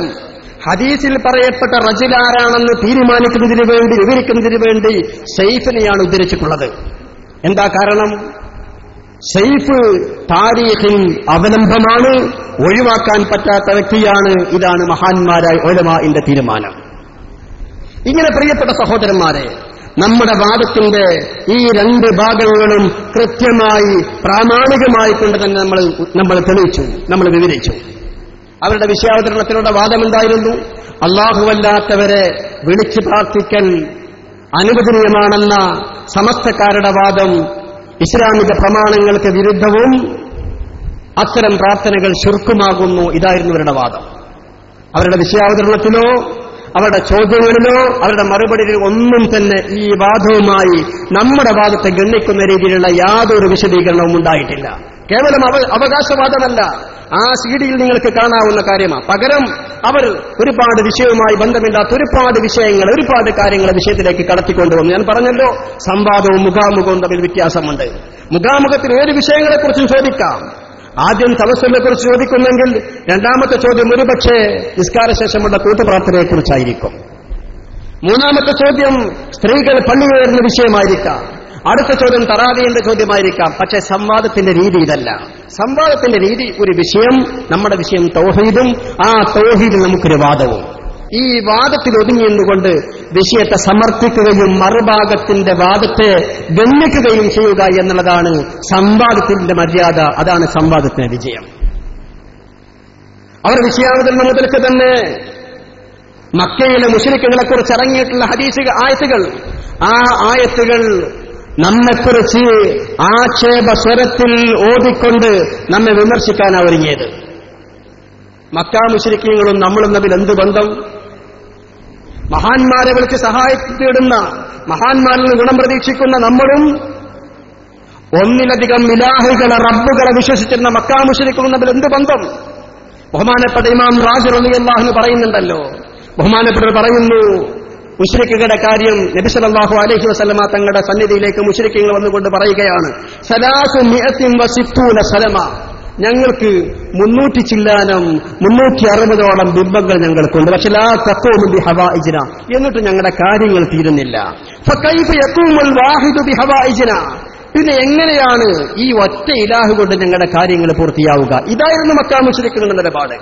ഹദീസിൽ പറയപ്പെട്ട റജുലാരാണെന്ന് തീരുമാനിക്കുന്നതിന് വേണ്ടി, വിവരിക്കുന്നതിന് വേണ്ടി സൈഫിനെയാണ് ഉദ്ധരിച്ചിട്ടുള്ളത്. എന്താ കാരണം? സൈഫ് താരീഖിൽ അവലംബമാണ്, ഒഴിവാക്കാൻ പറ്റാത്ത വ്യക്തിയാണ്. ഇതാണ് മഹാന്മാരായ ഉലമാഇന്റെ തീരുമാനം. ഇങ്ങനെ പ്രിയപ്പെട്ട സഹോദരന്മാരെ, നമ്മുടെ വാദത്തിന്റെ ഈ രണ്ട് ഭാഗങ്ങളും കൃത്യമായി പ്രാമാണികമായി കൊണ്ട് തന്നെ നമ്മൾ തെളിയിച്ചു, നമ്മൾ വിവരിച്ചു. അവരുടെ വിഷയാവതരണത്തിലുള്ള വാദം എന്തായിരുന്നു? അല്ലാഹുവല്ലാത്തവരെ വിളിച്ചു പ്രാർത്ഥിക്കൽ അനുവദനീയമാണെന്ന സമസ്തക്കാരുടെ വാദം ഇസ്ലാമിക പ്രമാണങ്ങൾക്ക് വിരുദ്ധവും അത്തരം പ്രാർത്ഥനകൾ ശിർക്കുമാകുന്നു. ഇതായിരുന്നു അവരുടെ വാദം. അവരുടെ വിഷയാവതരണത്തിലോ അവരുടെ ചോദ്യങ്ങളിലോ അവരുടെ മറുപടിയിൽ ഒന്നും തന്നെ ഈ വാദവുമായി നമ്മുടെ വാദത്തെ ഗണ്ണിക്കുന്ന രീതിയിലുള്ള യാതൊരു വിശദീകരണവും ഉണ്ടായിട്ടില്ല. കേവലം അവകാശവാദമല്ല, ആ സിഡിയിൽ നിങ്ങൾക്ക് കാണാവുന്ന കാര്യമാണ്. പകരം അവർ ഒരുപാട് വിഷയവുമായി ബന്ധമില്ലാത്ത ഒരുപാട് കാര്യങ്ങൾ വിഷയത്തിലേക്ക് കടത്തിക്കൊണ്ടുവന്നു. ഞാൻ പറഞ്ഞല്ലോ, സംവാദവും മുഖാമുഖവും തമ്മിൽ വ്യത്യാസമുണ്ട്. മുഖാമുഖത്തിൽ ഏത് വിഷയങ്ങളെക്കുറിച്ചും ചോദിക്കാം. ആദ്യം തവസ്സുലിനെ കുറിച്ച് ചോദിക്കുന്നെങ്കിൽ രണ്ടാമത്തെ ചോദ്യം ഒരുപക്ഷെ നിസ്കാരശേഷമുള്ള കൂട്ടുപ്രാർത്ഥനയെക്കുറിച്ചായിരിക്കും. മൂന്നാമത്തെ ചോദ്യം സ്ത്രീകൾ പള്ളി കയറുന്ന വിഷയമായിരിക്കാം. അടുത്ത ചോദ്യം തറാവീഹിന്റെ ചോദ്യമായിരിക്കാം. പക്ഷേ സംവാദത്തിന്റെ രീതി ഇതല്ല. സംവാദത്തിന്റെ രീതി ഒരു വിഷയം, നമ്മുടെ വിഷയം തൗഹീദും, ആ തൗഹീദിൽ നമുക്കൊരു വാദവും. ഈ വാദത്തിൽ ഒതുങ്ങിയെന്നുകൊണ്ട് വിഷയത്തെ സമർത്ഥിക്കുകയും മറുഭാഗത്തിന്റെ വാദത്തെ ഗണ്ണിക്കുകയും ചെയ്യുക എന്നുള്ളതാണ് സംവാദത്തിന്റെ മര്യാദ. അതാണ് സംവാദത്തിന്റെ വിജയം. അവർ വിഷയാവതരണം മുതൽക്ക് തന്നെ മക്കയിലെ മുശ്രിക്കുകളെ കുറിച്ച് ഇറങ്ങിയിട്ടുള്ള ആയത്തുകൾ, ആ ആയത്തുകൾ നമ്മെക്കുറിച്ച് ആക്ഷേപ സ്വരത്തിൽ ഓതിക്കൊണ്ട് നമ്മെ വിമർശിക്കാനാണ് ഒരുങ്ങിയത്. മക്കാ മുശ്രിക്കുകളും നമ്മളും തമ്മിൽ എന്ത് ബന്ധം? മഹാന്മാരെ വിളിച്ച് സഹായത്തിൽ തേടുന്ന, മഹാന്മാരിൽ നിന്ന് ഗുണം പ്രതീക്ഷിക്കുന്ന നമ്മളും ഒന്നിലധികം ഇലാഹുകളെ, റബ്ബുകളെ വിശ്വസിച്ചിരുന്ന മക്കാ മുശ്രിക്കുകളും തമ്മിൽ എന്ത് ബന്ധം? ബഹുമാനപ്പെട്ട ഇമാം റാജി റളിയല്ലാഹു അൻഹു പറയുന്നുണ്ടല്ലോ, ബഹുമാനപ്പെട്ടവർ പറയുന്നു, മുശ്രിക്കുകളുടെ കാര്യം നബി സല്ലല്ലാഹു അലൈഹി വസല്ലമ തങ്ങളുടെ സന്നിധിയിലേക്ക് മുശ്രിക്കുകൾ വന്നുകൊണ്ട് പറയുകയാണ്, 360 സലമ, ഞങ്ങൾക്ക് 300 ചില്ലാനം 360ഓളം ബിംബങ്ങൾ ഞങ്ങൾക്കുണ്ട്. പക്ഷെ ലാ തഖൂമു ബിഹവായിജിന, എന്നിട്ട് ഞങ്ങളുടെ കാര്യങ്ങൾ തീരുന്നില്ല. ഫകൈഫ യഖൂമുൽ വാഹിദു ബിഹവായിജിന, പിന്നെ എങ്ങനെയാണ് ഈ ഒറ്റ ഇലാഹ് കൊണ്ട് ഞങ്ങളുടെ കാര്യങ്ങൾ പൂർത്തിയാവുക? ഇതായിരുന്നു മക്കാ മുശ്രിക്കുകളുടെ നിലപാട്.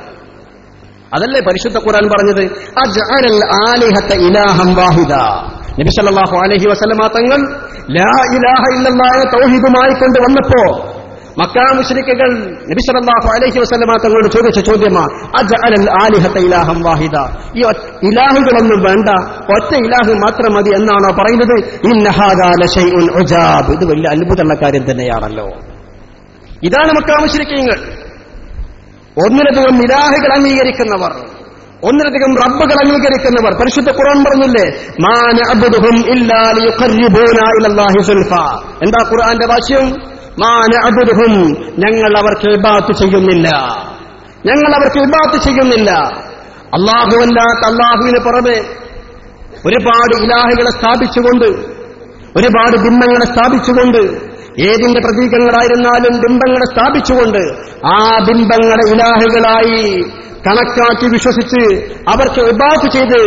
അതല്ലേ പരിശുദ്ധ ഖുർആൻ പറഞ്ഞത്, അജ്അലൽ ആലിഹത ഇലാഹൻ വാഹിദ. നബി സല്ലല്ലാഹു അലൈഹി വസല്ലമ തങ്ങൾ ലാ ഇലാഹ ഇല്ലല്ലാഹ് തൗഹീദുമായി കൊണ്ട് വന്നപ്പോ മക്കാ മുശ്രിക്കുകൾ നബി സല്ലല്ലാഹു അലൈഹി വസല്ലമ തങ്ങളോട് ചോദിച്ച ചോദ്യമാണ്, അജ്അലൽ ആലിഹത ഇലാഹൻ വാഹിദ, ഈ ഇലാഹുകളൊന്നും വേണ്ട, ഒറ്റ ഇലാഹ് മാത്രം മതി എന്നാണോ പറയുന്നത്? ഇന്ന ഹാദാ ലശൈഉൻ ഉജാബ്, ഇത് വലിയ അത്ഭുതമുള്ള കാര്യം തന്നെയാണല്ലോ. ഇതാണ് മക്കാ മുശ്രിക്കുകൾ. ഒന്നിലധികം ഇലാഹുകൾ അംഗീകരിക്കുന്നവർ, ഒന്നിലധികം റബ്ബുകൾ അംഗീകരിക്കുന്നവർ. പരിശുദ്ധ ഖുർആൻ പറഞ്ഞില്ലേ, മാ നഅബുദുഹും ഇല്ലാ ലിയുഖർരിബൂനാ ഇലല്ലാഹി സുൽഫാ. എന്താ ഖുർആന്റെ ഭാഷ്യം? മാ നഅബുദുഹും, ഞങ്ങൾ അവർക്ക് ഇബാദത്ത് ചെയ്യുന്നില്ല, ഞങ്ങൾ അവർക്ക് ഇബാദത്ത് ചെയ്യുന്നില്ല. അല്ലാഹുവല്ലാത്ത അല്ലാഹുവിന് പുറമെ ഒരുപാട് ഇലാഹുകളെ സ്ഥാപിച്ചുകൊണ്ട്, ഒരുപാട് ബിംബങ്ങളെ സ്ഥാപിച്ചുകൊണ്ട്, ഏതിന്റെ പ്രതീകങ്ങളായിരുന്നാലും ബിംബങ്ങളെ സ്ഥാപിച്ചുകൊണ്ട് ആ ബിംബങ്ങളെ ഇലാഹുകളായി കണക്കാക്കി വിശ്വസിച്ച് അവർക്ക് ഇബാദത്ത് ചെയ്ത്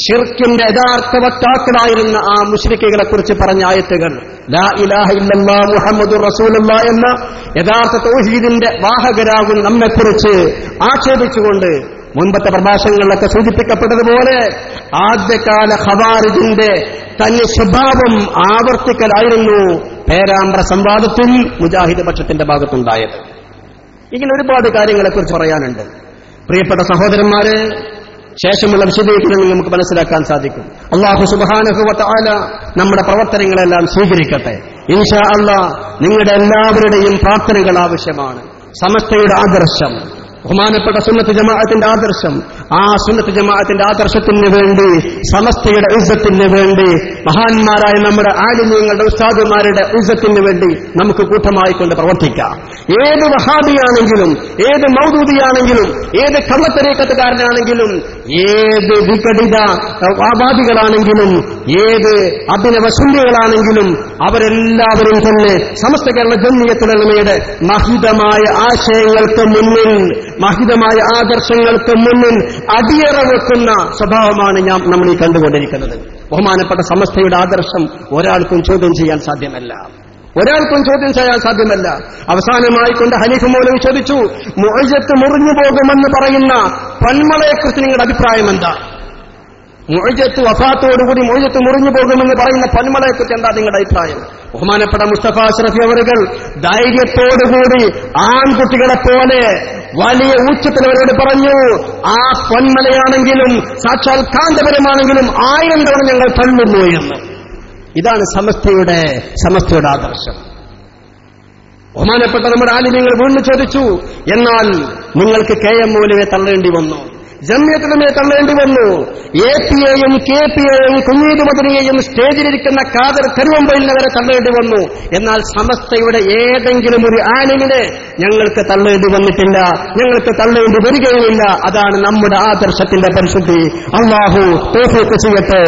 ശിർക്കിന്റെ യഥാർത്ഥ വക്താക്കളായിരുന്ന ആ മുശ്രിക്കുകളെ കുറിച്ച് പറഞ്ഞ ആയത്തുകൾ, ലാ ഇലാഹ ഇല്ലല്ലാഹ് മുഹമ്മദുർ റസൂലുള്ളാഹ് എന്ന യഥാർത്ഥ തൗഹീദിന്റെ വാഹകരാകും നമ്മെക്കുറിച്ച് ആക്ഷേപിച്ചുകൊണ്ട് മുൻപത്തെ പ്രഭാഷണങ്ങളിലൊക്കെ സൂചിപ്പിക്കപ്പെട്ടതുപോലെ ആദ്യകാല ഖവാരിജിന്റെ തന്നെ സ്വഭാവം ആവർത്തിക്കലായിരുന്നു പേരാമ്പ്ര സംവാദത്തിൽ മുജാഹിദ് പക്ഷത്തിന്റെ ഭാഗത്തുണ്ടായത്. ഇങ്ങനെ ഒരുപാട് കാര്യങ്ങളെക്കുറിച്ച് പറയാനുണ്ട്. പ്രിയപ്പെട്ട സഹോദരന്മാരെ, ശേഷമുള്ള വിശദീകരണങ്ങൾ നമുക്ക് മനസ്സിലാക്കാൻ സാധിക്കും. അല്ലാഹു സുബ്ഹാനഹു വ തആല നമ്മുടെ പ്രവർത്തനങ്ങളെല്ലാം സ്വീകരിക്കട്ടെ. ഇൻഷാ അല്ലാഹ് നിങ്ങളുടെ എല്ലാവരുടെയും പ്രാർത്ഥനകൾ ആവശ്യമാണ്. സമസ്തയുടെ ആദർശം, ബഹുമാനപ്പെട്ട സുന്നത്ത് ജമാഅത്തിന്റെ ആദർശം, ആ സുന്നത്ത് ജമാഅത്തിന്റെ ആദർശത്തിന് വേണ്ടി, സമസ്തയുടെ ഇസ്സത്തിന് വേണ്ടി, മഹാന്മാരായ നമ്മുടെ ആലിമീങ്ങളുടെ ഉസ്താദുമാരുടെ ഇസ്സത്തിന് വേണ്ടി നമുക്ക് കൂട്ടമായി കൊണ്ട് പ്രവർത്തിക്കാം. ഏത് വഹാബിയാണെങ്കിലും, ഏത് മൗദൂദിയാണെങ്കിലും, ഏത് കള്ളത്തരീക്കത്തുകാരനാണെങ്കിലും, ഏത് വിഘടിത വാദികളാണെങ്കിലും, ഏത് അഭിനവ സുന്നികളാണെങ്കിലും അവരെല്ലാവരും തന്നെ സമസ്ത കേരള ജംഇയ്യത്തുൽ ഉലമയുടെ മഹിതമായ ആശയങ്ങൾക്ക് മുന്നിൽ, മഹിതമായ ആദർശങ്ങൾക്ക് മുന്നിൽ അടിയറ വെക്കുന്ന സ്വഭാവമാണ് നമ്മൾ ഈ കണ്ടുകൊണ്ടിരിക്കുന്നത്. ബഹുമാനപ്പെട്ട സമസ്തയുടെ ആദർശം ഒരാൾക്കും ചോദ്യം ചെയ്യാൻ സാധ്യമല്ല, ഒരാൾക്കും ചോദ്യം ചെയ്യാൻ സാധ്യമല്ല. അവസാനമായി കൊണ്ട് ഹനീഫ് മൗലവി ചോദിച്ചു, മുഅ്ജിത്ത് മുറിഞ്ഞു പോകുമെന്ന് പറയുന്ന പന്മളയെക്കുറിച്ച് നിങ്ങളുടെ അഭിപ്രായം എന്താ? മുഅ്ജിത്ത് വഫാത്തോടുകൂടി മുഅ്ജിത്ത് മുറിഞ്ഞു പോകുമെന്ന് പറയുന്ന പന്മളയെക്കുറിച്ച് എന്താ നിങ്ങളുടെ അഭിപ്രായം? ബഹുമാനപ്പെട്ട മുസ്തഫ അഷ്റഫി അവറുകൾ ധൈര്യത്തോടുകൂടി ആൺകുട്ടികളെ പോലെ വലിയ ഊച്ചത്തിൽ അവരോട് പറഞ്ഞു, ആ പൊന്മലയാണെങ്കിലും സാക്ഷാൽ കാന്തപുരമാണെങ്കിലും 1000 തവണ ഞങ്ങൾ തള്ളുന്നു എന്ന്. ഇതാണ് സമസ്തയുടെ ആദർശം. ബഹുമാനപ്പെട്ട നമ്മുടെ ആലിമീങ്ങൾ വീണ്ടും ചോദിച്ചു, എന്നാൽ നിങ്ങൾക്ക് KM മൗലവിയെ തള്ളേണ്ടി വന്നു, ജംഇയ്യത്തുൽ ഉലമയെ തള്ളേണ്ടി വന്നു, APയെയും KPയെയും കുഞ്ഞീദ് മദനിയെയും സ്റ്റേജിലിരിക്കുന്ന ഖാദർ കരുവമ്പയിലിനെ വരെ തള്ളേണ്ടി വന്നു. എന്നാൽ സമസ്തയുടെ ഏതെങ്കിലും ഒരു ആലിമിനെ ഞങ്ങൾക്ക് തള്ളേണ്ടി വന്നിട്ടില്ല, ഞങ്ങൾക്ക് തള്ളേണ്ടി വരികയുമില്ല. അതാണ് നമ്മുടെ ആദർശത്തിന്റെ പരിശുദ്ധി. അല്ലാഹു തൗഫീഖ് ചെയ്യട്ടെ.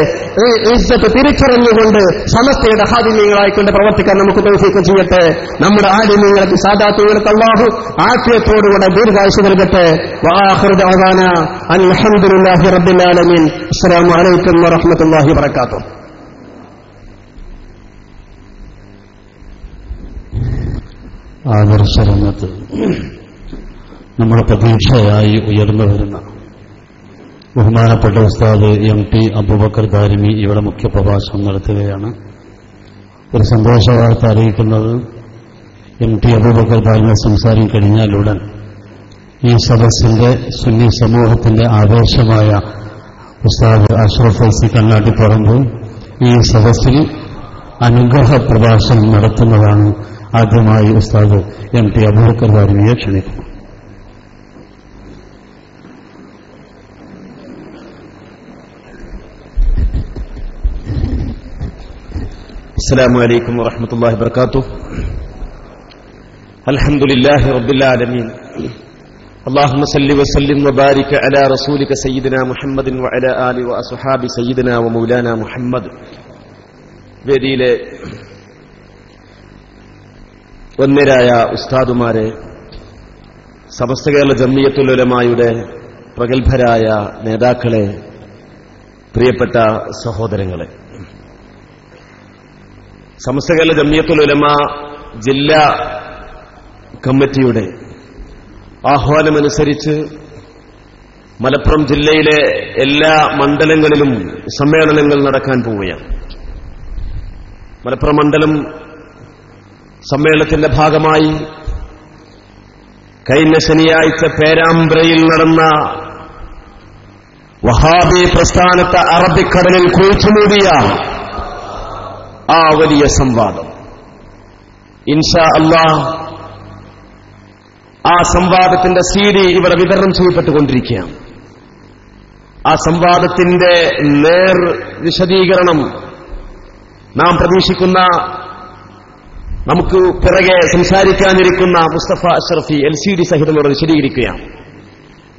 ഈ ഇസ്സത്ത് തിരിച്ചറിഞ്ഞുകൊണ്ട് സമസ്തയുടെ ഹാദിമീങ്ങളായിക്കൊണ്ട് പ്രവർത്തിക്കാൻ നമുക്ക് തൗഫീഖ് ചെയ്യട്ടെ. നമ്മുടെ ആലിമീങ്ങൾക്ക് സാദാത്തുകൾക്ക് അല്ലാഹു ആഫിയത്തോടുകൂടെ ദീർഘായുസ്സ് നൽകട്ടെ. വആഖിറു ദഅവാനാ അൽഹംദുലില്ലാഹി റബ്ബിൽ ആലമീൻ. അസ്സലാമു അലൈക്കും വറഹ്മത്തുള്ളാഹി വബറകാതുഹു. ആദർശരംഗത്ത് നമ്മുടെ പ്രതീക്ഷയായി ഉയർന്നു വരുന്ന ബഹുമാനപ്പെട്ട ഉസ്താദ് MT അബൂബക്കർ ദാരിമി ഇവിടെ മുഖ്യ പ്രഭാഷണം നടത്തുകയാണ്. ഒരു സന്തോഷ വാർത്ത അറിയിക്കുന്നത്, MT അബൂബക്കർ ദാരിമി സംസാരം കഴിഞ്ഞാലുടൻ ഈ സദസ്സിന്റെ സുന്നി സമൂഹത്തിന്റെ ആവേശമായ ഉസ്താദ് അഷ്റഫ് ഫൈസി കണ്ണാട്ടിപ്പറമ്പ് ഈ സദസ്സിൽ അനുഗ്രഹ പ്രഭാഷണം നടത്തുന്നതാണ്. ആദ്യമായി ഉസ്താദ് MT അബൂബക്കർ ദാരിമിയെ ക്ഷണിക്കുന്നു. السلام عليكم ورحمة الله وبركاته. الحمد لله رب العالمين. اللهم صل وسلم وبارك على رسولك سيدنا محمد وعلى آله وأصحاب سيدنا ومولانا محمد. വേദിയിലെ വന്യരായ ഉസ്താദുമാരെ, സമസ്ത കേരള ജംഇയ്യത്തുൽ ഉലമായുടെ പ്രഗത്ഭരായ നേതാക്കളെ, പ്രിയപ്പെട്ട സഹോദരങ്ങളെ, സമസ്ത കേരള ജംഇയ്യത്തുൽ ഉലമ ജില്ലാ കമ്മിറ്റിയുടെ ആഹ്വാനമനുസരിച്ച് മലപ്പുറം ജില്ലയിലെ എല്ലാ മണ്ഡലങ്ങളിലും സമ്മേളനങ്ങൾ നടക്കാൻ പോവുകയാണ്. മലപ്പുറം മണ്ഡലം സമ്മേളനത്തിന്റെ ഭാഗമായി കഴിഞ്ഞ ശനിയാഴ്ച പേരാമ്പ്രയിൽ നടന്ന വഹാബി പ്രസ്ഥാനത്തെ അറബിക്കടലിൽ കുഴിച്ചുമൂടിയ ആ വലിയ സംവാദം, ഇൻഷാ അല്ലാഹ് ആ സംവാദത്തിന്റെ CD ഇവിടെ വിതരണം ചെയ്യപ്പെട്ടുകൊണ്ടിരിക്കുകയാണ്. ആ സംവാദത്തിന്റെ നേർ വിശദീകരണം നാം പ്രതീക്ഷിക്കുന്ന, നമുക്ക് പിറകെ സംസാരിക്കാനിരിക്കുന്ന മുസ്തഫ അഷ്റഫി LCD സഹിതം ഇവിടെ വിശദീകരിക്കുകയാണ്.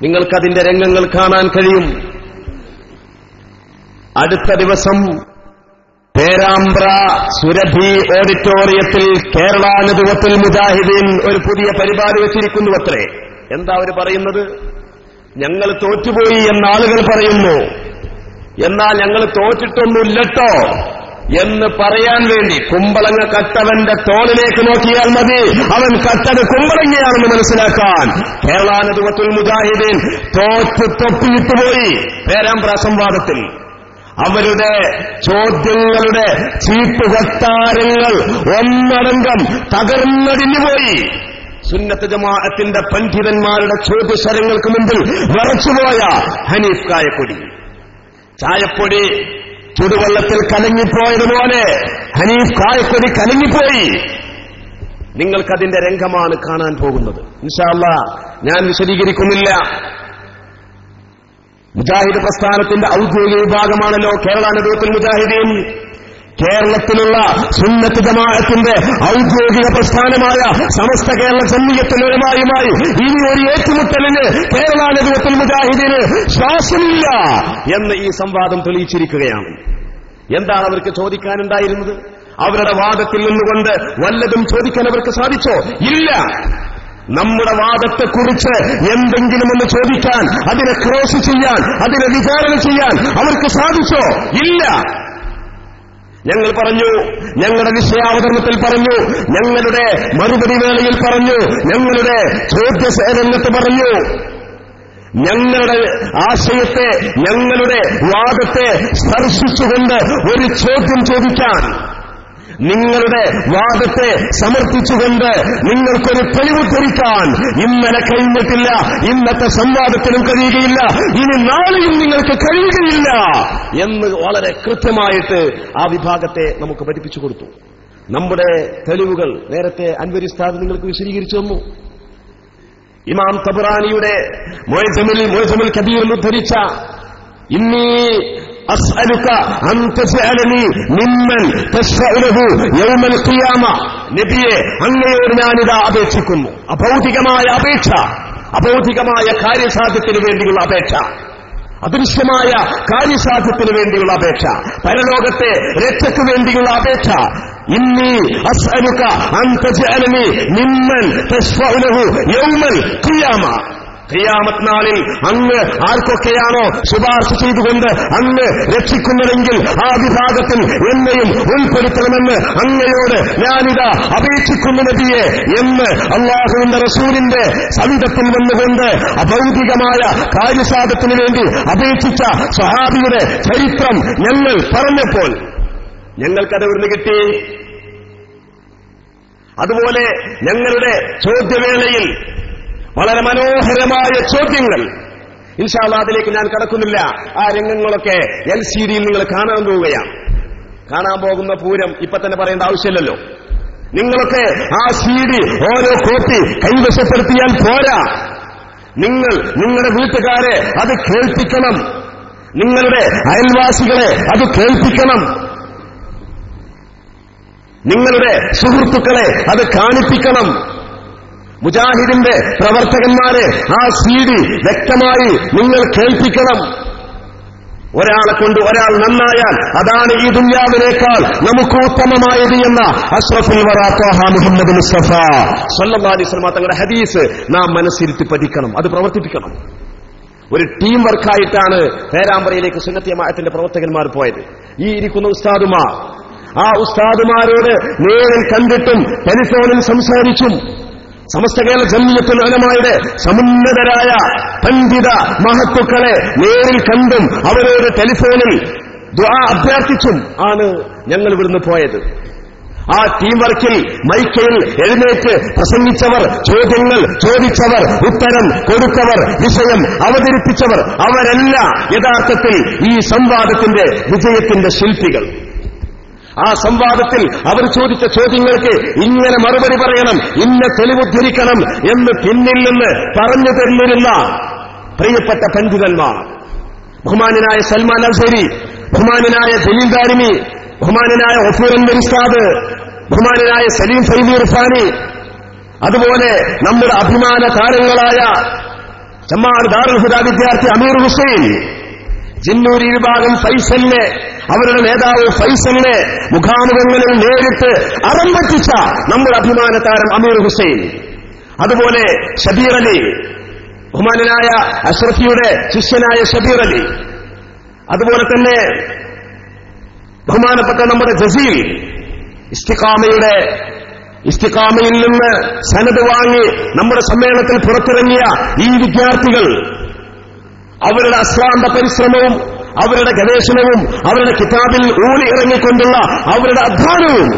നിങ്ങൾക്കതിന്റെ രംഗങ്ങൾ കാണാൻ കഴിയും. അടുത്ത ദിവസം പേരാമ്പ്ര സുരഭി ഓഡിറ്റോറിയത്തിൽ കേരള നദുവത്തുൽ മുജാഹിദീൻ ഒരു പുതിയ പരിപാടി വെച്ചിരിക്കുന്നുവത്രേ. എന്താ അവർ പറയുന്നത്? ഞങ്ങൾ തോറ്റുപോയി എന്ന ആളുകൾ പറയുന്നു. എന്നാൽ ഞങ്ങൾ തോറ്റിട്ടൊന്നുമില്ലട്ടോ എന്ന് പറയാൻ വേണ്ടി കുമ്പളങ്ങ കട്ടവന്റെ തോളിലേക്ക് നോക്കിയാൽ മതി, അവൻ കട്ടത് കുമ്പളങ്ങയാണെന്ന് മനസ്സിലാക്കാൻ കേരള നദുവത്തുൽ മുജാഹിദീൻ തോറ്റ് തൊപ്പിയിട്ടുപോയി. പേരാമ്പ്ര സംവാദത്തിൽ അവരുടെ ചോദ്യങ്ങളുടെ ചീട്ടുകൊട്ടാരങ്ങൾ ഒന്നടങ്കം തകർന്നടിഞ്ഞുപോയി. സുന്നത്ത് ജമാഅത്തിന്റെ പണ്ഡിതന്മാരുടെ ചോദ്യശരങ്ങൾക്ക് മുമ്പിൽ വിറച്ചുപോയ ഹനീഫ് കായക്കൊടി, ചായപ്പൊടി ചുടുവെള്ളത്തിൽ കലങ്ങിപ്പോയതുപോലെ ഹനീഫ് കായക്കൊടി കലങ്ങിപ്പോയി. നിങ്ങൾക്കതിന്റെ രംഗമാണ് കാണാൻ പോകുന്നത്. ഇൻഷാ അല്ലാഹ് ഞാൻ വിശദീകരിക്കുന്നില്ല. മുജാഹിദ് പ്രസ്ഥാനത്തിന്റെ ഔദ്യോഗിക വിഭാഗമാണല്ലോ കേരള നദുവത്തുൽ മുജാഹിദീൻ. കേരളത്തിലുള്ള സുന്നത്ത് ജമാഅത്തിന്റെ ഔദ്യോഗിക പ്രസ്ഥാനമായ സമസ്ത കേരള ജംഇയ്യത്തുൽ ഉലമായുമായി ഇനി ഒരു ഏറ്റുമുട്ടലിന് കേരള നദുവത്തുൽ മുജാഹിദീന് ശ്വാസമില്ല എന്ന് ഈ സംവാദം തെളിയിച്ചിരിക്കുകയാണ്. എന്താണ് അവർക്ക് ചോദിക്കാനുണ്ടായിരുന്നത്? അവരുടെ വാദത്തിൽ നിന്നുകൊണ്ട് വല്ലതും ചോദിക്കാൻ അവർക്ക് സാധിച്ചോ? ഇല്ല. നമ്മുടെ വാദത്തെക്കുറിച്ച് എന്തെങ്കിലും ഒന്ന് ചോദിക്കാൻ, അതിനെ ക്രോസ് ചെയ്യാൻ, അതിനെ വിചാരണ ചെയ്യാൻ അവർക്ക് സാധിച്ചോ? ഇല്ല. ഞങ്ങൾ പറഞ്ഞു, ഞങ്ങളുടെ വിഷയാവതരണത്തിൽ പറഞ്ഞു, ഞങ്ങളുടെ മറുപടി വേളയിൽ പറഞ്ഞു, ഞങ്ങളുടെ ചോദ്യരംഗത്ത് പറഞ്ഞു. ഞങ്ങളുടെ ആശയത്തെ, ഞങ്ങളുടെ വാദത്തെ സ്പർശിച്ചുകൊണ്ട് ഒരു ചോദ്യം ചോദിക്കാൻ, നിങ്ങളുടെ വാദത്തെ സമർപ്പിച്ചുകൊണ്ട് നിങ്ങൾക്കൊരു തെളിവുദ്ധരിക്കാൻ ഇന്നലെ കഴിഞ്ഞിട്ടില്ല, ഇന്നത്തെ സംവാദത്തിലും കഴിയുകയില്ല, ഇനി നാളെയും നിങ്ങൾക്ക് കഴിയുകയില്ല എന്ന് വളരെ കൃത്യമായിട്ട് ആ വിഭാഗത്തെ നമുക്ക് പഠിപ്പിച്ചു കൊടുത്തു. നമ്മുടെ തെളിവുകൾ നേരത്തെ അൻവരി ഉസ്താദ് നിങ്ങൾക്ക് വിശദീകരിച്ചു തന്നു. ഇമാം തബറാനിയുടെ മുഅ്ജമുൽ കബീറിൽ ഉദ്ധരിച്ച ഇന്നി അസ്അലുക അൻ തജഅലനി മിമ്മൻ തശ്ഫഉ ലഹു യൗമൽ ഖിയാമ. നബിയെ, അങ്ങയോട് ഞാനിതാ അപേക്ഷിക്കുന്നു. അഭൗതികമായ അപേക്ഷ, അഭൗതികമായ കാര്യസാധ്യത്തിന് വേണ്ടിയുള്ള അപേക്ഷ, അദൃശ്യമായ കാര്യസാധ്യത്തിന് വേണ്ടിയുള്ള അപേക്ഷ, പരലോകത്തെ രക്ഷയ്ക്ക് വേണ്ടിയുള്ള അപേക്ഷ. ഇന്നി അസ്അലുക അൻ തജഅലനി മിമ്മൻ തശ്ഫഉ ലഹു യൗമൽ ഖിയാമ. ഖിയാമത്ത് നാളിൽ അങ്ങ് ആർക്കൊക്കെയാണോ ശുപാർശ ചെയ്തുകൊണ്ട് അങ്ങ് രക്ഷിക്കുന്നതെങ്കിൽ ആ വിഭാഗത്തിൽ എന്നെയും ഉൾപ്പെടുത്തണമെന്ന് അങ്ങയോട് ഞാനിതാ അപേക്ഷിക്കുന്നു നബിയെ എന്ന് അല്ലാഹുവിന്റെ റസൂലിന്റെ സവിധത്തിൽ വന്നുകൊണ്ട് അഭൗതികമായ കാര്യസാധത്തിന് വേണ്ടി അപേക്ഷിച്ച സ്വഹാബിയുടെ ചരിത്രം ഞങ്ങൾ പറഞ്ഞപ്പോൾ ഞങ്ങൾക്കത് ഇവിടുന്ന് കിട്ടി. അതുപോലെ ഞങ്ങളുടെ ചോദ്യവേളയിൽ വളരെ മനോഹരമായ ചോദ്യങ്ങൾ. ഇൻഷാ അല്ലാഹ് അതിലേക്ക് ഞാൻ കടക്കുന്നില്ല. ആ രംഗങ്ങളൊക്കെ LCD-യിൽ നിങ്ങൾ കാണാൻ പോവുകയാണ്. കാണാൻ പോകുന്ന പൂരം ഇപ്പൊ തന്നെ പറയേണ്ട ആവശ്യമില്ലല്ലോ. നിങ്ങളൊക്കെ ആ CD ഓരോ കോപ്പി കൈവശപ്പെടുത്തിയാൽ പോരാ. നിങ്ങളുടെ വീട്ടുകാരെ അത് കേൾപ്പിക്കണം, നിങ്ങളുടെ അയൽവാസികളെ അത് കേൾപ്പിക്കണം, നിങ്ങളുടെ സുഹൃത്തുക്കളെ അത് കാണിപ്പിക്കണം. മുജാഹിദിന്റെ പ്രവർത്തകന്മാരെ ആ CD വ്യക്തമായി നിങ്ങൾ കേൾപ്പിക്കണം. ഒരാളെ കൊണ്ട് ഒരാൾ നന്നായാൽ അതാണ് ഈ ദുനിയാവിനേക്കാൾ നമുക്ക് ഉത്തമമായത് എന്ന അഷ്റഫുൽ വറാ ത്വാഹ മുഹമ്മദ് മുസ്തഫ സ്വല്ലല്ലാഹു അലൈഹി വസല്ലം തങ്ങളുടെ ഹദീസ് നാം മനസ്സിരുത്തി പഠിക്കണം, അത് പ്രവർത്തിപ്പിക്കണം. ഒരു ടീം വർക്കായിട്ടാണ് പേരാമ്പ്രയിലേക്ക് സുന്നത്ത് ജമാഅത്തിന്റെ പ്രവർത്തകന്മാർ പോയത്. ഈ ഇരിക്കുന്ന ഉസ്താദുമാർ, ആ ഉസ്താദുമാരോട് നേരിൽ കണ്ടിട്ടും ടെലിഫോണിൽ സംസാരിച്ചും സമസ്ത കേരള ജംഇയ്യത്തുൽ ഉലമായുടെ സമുന്നതരായ പണ്ഡിത മഹത്തുക്കളെ നേരിൽ കണ്ടും അവരോട് ടെലിഫോണിൽ ദുആ അഭ്യർത്ഥിച്ചും ആണ് ഞങ്ങൾ ഇവിടുന്ന് പോയത്. ആ ടീം വർക്കിൽ മൈക്കയിൽ എഴുന്നേറ്റ് പ്രസംഗിച്ചവർ, ചോദ്യങ്ങൾ ചോദിച്ചവർ, ഉത്തരം കൊടുത്തവർ, വിഷയം അവതരിപ്പിച്ചവർ, അവരല്ല യഥാർത്ഥത്തിൽ ഈ സംവാദത്തിന്റെ വിജയത്തിന്റെ ശില്പികൾ. ആ സംവാദത്തിൽ അവർ ചോദിച്ച ചോദ്യങ്ങൾക്ക് ഇങ്ങനെ മറുപടി പറയണം, ഇന്ന തെളിവുദ്ധരിക്കണം എന്ന് പിന്നിൽ നിന്ന് പറഞ്ഞു തരുന്നിരുന്ന പ്രിയപ്പെട്ട പണ്ഡിതന്മാർ, ബഹുമാനായ സൽമാൻ അൽസരി, ബഹുമാനായ ജലീൽ ദാരിമി, ബഹുമാനായ ഗഫൂർ അൻവരി ഉസ്താദ്, ബഹുമാനായ സലീം ഫൈദി ഇർഫാനി, അതുപോലെ നമ്മുടെ അഭിമാന താരങ്ങളായ ചമ്മാട് ദാറുൽ ഹുദ വിദ്യാർത്ഥി അമീർ ഹുസൈൻ, ജിന്നൂരി വിഭാഗം ഫൈസലിനെ, അവരുടെ നേതാവ് ഫൈസലിനെ മുഖാമുഖങ്ങളിൽ നേരിട്ട് അറം പറ്റിച്ച നമ്മുടെ അഭിമാന താരം അമീർ ഹുസൈൻ, അതുപോലെ ഷബീർ അലി, ബഹുമാനായ അഷ്റഫിയുടെ ശിഷ്യനായ ഷബീർ അലി, അതുപോലെ തന്നെ ബഹുമാനപ്പെട്ട നമ്മുടെ ജസീൽ, ഇസ്തിഖാമയിൽ നിന്ന് സനദ് വാങ്ങി നമ്മുടെ സമ്മേളനത്തിൽ പുറത്തിറങ്ങിയ ഈ വിദ്യാർത്ഥികൾ, അവരുടെ അശ്രാന്ത പരിശ്രമവും അവരുടെ ഗവേഷണവും അവരുടെ കിതാബിൽ ഊളി ഇറങ്ങിക്കൊണ്ടുള്ള അവരുടെ അധ്വാനവും,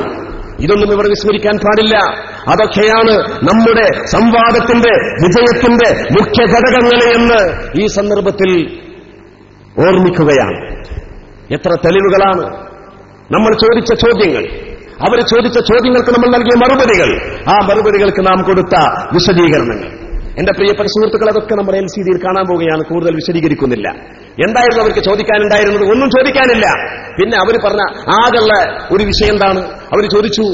ഇതൊന്നും ഇവർ വിസ്മരിക്കാൻ പാടില്ല. അതൊക്കെയാണ് നമ്മുടെ സംവാദത്തിന്റെ വിജയത്തിന്റെ മുഖ്യ ഘടകങ്ങളെ എന്ന് ഈ സന്ദർഭത്തിൽ ഓർമ്മിക്കുകയാണ്. എത്ര തെളിവുകളാണ് നമ്മൾ ചോദിച്ച ചോദ്യങ്ങൾ, അവർ ചോദിച്ച ചോദ്യങ്ങൾക്ക് നമ്മൾ നൽകിയ മറുപടികൾ, ആ മറുപടികൾക്ക് നാം കൊടുത്ത വിശദീകരണങ്ങൾ. എന്റെ പ്രിയപ്പെട്ട സുഹൃത്തുക്കൾ, അതൊക്കെ നമ്മുടെ LCD-യിൽ കാണാൻ പോവുകയാണ്. കൂടുതൽ വിശദീകരിക്കുന്നില്ല. എന്തായിരുന്നു അവർക്ക് ചോദിക്കാനുണ്ടായിരുന്നത്? ഒന്നും ചോദിക്കാനില്ല. പിന്നെ അവർ പറഞ്ഞ ആകെയുള്ള ഒരു വിഷയം എന്താണ്? അവർ ചോദിച്ചു,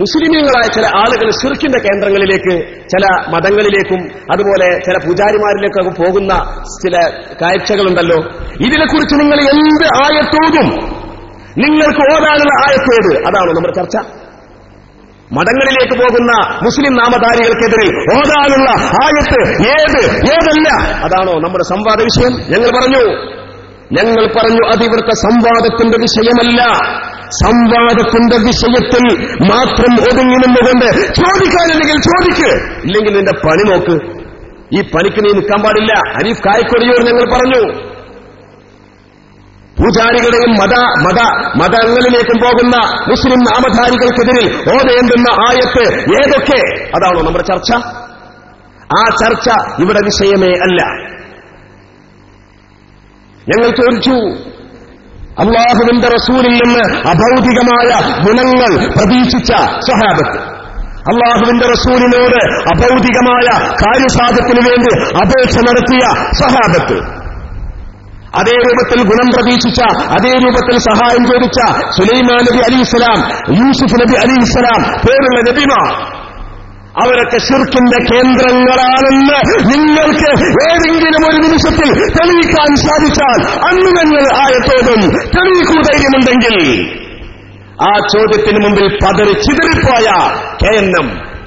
മുസ്ലിമീങ്ങളായ ചില ആളുകൾ ശിർക്കിന്റെ കേന്ദ്രങ്ങളിലേക്ക്, ചില മതങ്ങളിലേക്കും അതുപോലെ ചില പൂജാരിമാരിലേക്കൊക്കെ പോകുന്ന ചില കാഴ്ചകളുണ്ടല്ലോ, ഇതിനെക്കുറിച്ച് നിങ്ങൾ എന്ത് ആയത്തോതും, നിങ്ങൾക്ക് ഓതാനുള്ള ആയത്തേത്? അതാണോ നമ്മുടെ ചർച്ച? മതങ്ങളിലേക്ക് പോകുന്ന മുസ്ലിം നാമധാരികൾക്കെതിരെ ഓതാനുള്ള ആയത്ത് ഏതല്ല? അതാണോ നമ്മുടെ സംവാദ വിഷയം? ഞങ്ങൾ പറഞ്ഞു അത് ഇവിടുത്തെ സംവാദത്തിന്റെ വിഷയമല്ല. സംവാദത്തിന്റെ വിഷയത്തിൽ മാത്രം ഒതുങ്ങി നിന്നുകൊണ്ട് ചോദിക്കാനില്ലെങ്കിൽ ചോദിക്ക്, ഇല്ലെങ്കിൽ നിന്റെ പണി നോക്ക്. ഈ പണിക്ക് നീ നിൽക്കാൻ പാടില്ല. ഹനീഫ് കായക്കൊടിയോട് ഞങ്ങൾ പറഞ്ഞു, പൂജാരികളുടെയും മതങ്ങളിലേക്കും പോകുന്ന മുസ്ലിം നാമധാരികൾക്കെതിരിൽ ഓതേണ്ടുന്ന ആയത്ത് ഏതൊക്കെ? അതാണോ നമ്മുടെ ചർച്ച? ആ ചർച്ച ഇവിടെ വിഷയമേ അല്ല. ഞങ്ങൾ ചോദിച്ചു, അല്ലാഹുവിന്റെ റസൂലിൽ നിന്ന് അഭൗതികമായ ഗുണങ്ങൾ പ്രതീക്ഷിച്ച സ്വഹാബത്ത്, അല്ലാഹുവിന്റെ റസൂലിനോട് അഭൗതികമായ കാര്യസാധ്യത്തിന് വേണ്ടി അപേക്ഷ നടത്തിയ സ്വഹാബത്ത്, അതേ രൂപത്തിൽ ഗുണം പ്രതീക്ഷിച്ച, അതേ രൂപത്തിൽ സഹായം ചോദിച്ച സുലൈമാൻ നബി അലൈഹിസ്സലാം, യൂസുഫ് നബി അലൈഹിസ്സലാം പോലുള്ള നബിമാർ, അവരൊക്കെ ശിർക്കിന്റെ കേന്ദ്രങ്ങളാണെന്ന് നിങ്ങൾക്ക് ഏതെങ്കിലും ഒരു നിമിഷത്തിൽ തെളിയിക്കാൻ സാധിച്ചാൽ അന്ന് ഞങ്ങൾ ആയത്തോടും തെളിയിക്കൂ ധൈര്യമുണ്ടെങ്കിൽ. ആ ചോദ്യത്തിന് മുമ്പിൽ പതറി ചിതറിപ്പോയ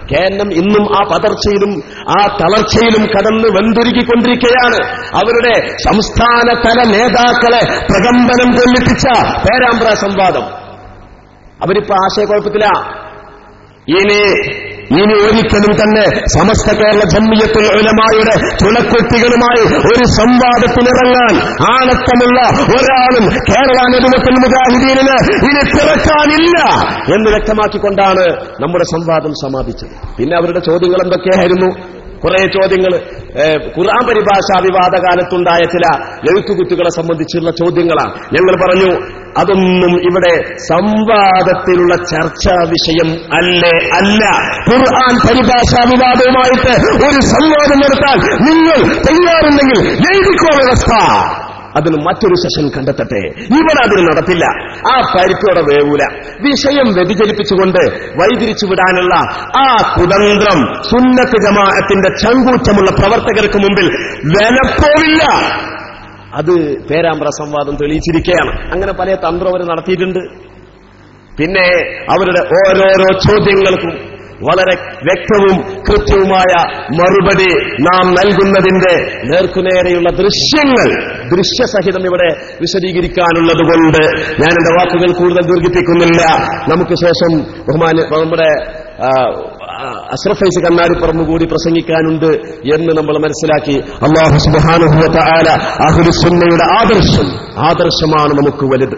KNM ഇന്നും ആ പതർച്ചയിലും ആ തളർച്ചയിലും കടന്ന് വെന്തുരുകിക്കൊണ്ടിരിക്കുകയാണ്. അവരുടെ സംസ്ഥാന തല നേതാക്കളെ പ്രകമ്പനം കൊള്ളിപ്പിച്ച പേരാമ്പ്ര സംവാദം, അവരിപ്പോ ആശയക്കുഴപ്പത്തില. ഇനി ഒരിക്കലും തന്നെ സമസ്ത കേരള ജംഇയ്യത്തുൽ ഉലമായുടെ തുണക്കുട്ടികളുമായി ഒരു സംവാദത്തിനിറങ്ങാൻ ആണത്തമുള്ള ഒരാളും കേരള നബിയത്തുൽ മുജാഹിദീനിന് ഇനി പിറക്കാനില്ല എന്ന് വ്യക്തമാക്കിക്കൊണ്ടാണ് നമ്മുടെ സംവാദം സമാപിച്ചത്. പിന്നെ അവരുടെ ചോദ്യങ്ങൾ എന്തൊക്കെയായിരുന്നു? കുറെ ചോദ്യങ്ങൾ, ഖുർആൻ പരിഭാഷാ വിവാദ കാലത്തുണ്ടായ ചില എഴുത്തുകുത്തുകളെ സംബന്ധിച്ചുള്ള ചോദ്യങ്ങളാണ്. ഞങ്ങൾ പറഞ്ഞു അതൊന്നും ഇവിടെ സംവാദത്തിലുള്ള ചർച്ചാ വിഷയം അല്ല. ഖുർആൻ പരിഭാഷാ വിവാദവുമായിട്ട് ഒരു സംവാദം നടത്താൻ നിങ്ങൾ തയ്യാറുണ്ടെങ്കിൽ എഴുതിക്കോ വ്യവസ്ഥ, അതിന് മറ്റൊരു സെഷൻ കണ്ടെത്തട്ടെ. ഇവിടെ അതിന് നടത്തില്ല. ആ പരിപ്പോടെ വേവൂല. വിഷയം വ്യതിചലിപ്പിച്ചുകൊണ്ട് വഴിതിരിച്ചു വിടാനുള്ള ആ കുതന്ത്രം സുന്നത്ത് ജമാഅത്തിന്റെ ചങ്കൂറ്റമുള്ള പ്രവർത്തകർക്ക് മുമ്പിൽ വിലപ്പോവില്ല. അത് പേരാമ്പ്ര സംവാദം തെളിയിച്ചിരിക്കുകയാണ്. അങ്ങനെ പല തന്ത്രം അവർ നടത്തിയിട്ടുണ്ട്. പിന്നെ അവരുടെ ഓരോരോ ചോദ്യങ്ങൾക്കും വളരെ വ്യക്തവും കൃത്യവുമായ മറുപടി നാം നൽകുന്നതിന്റെ നേർക്കുനേരെയുള്ള ദൃശ്യസഹിതം ഇവിടെ വിശദീകരിക്കാനുള്ളതുകൊണ്ട് ഞാൻ എന്റെ വാക്കുകൾ കൂടുതൽ ദീർഘിപ്പിക്കുന്നില്ല. നമുക്ക് ശേഷം നമ്മുടെ അഷ്റഫ് ഫൈസി കണ്ണാടിപ്പറമ്പ് കൂടി പ്രസംഗിക്കാനുണ്ട് എന്ന് നമ്മൾ മനസ്സിലാക്കി. അല്ലാഹു സുബ്ഹാനഹു വ തആല അഹ്ലുസ് സുന്നയുടെ ആദർശമാണ് നമുക്ക് വലുത്.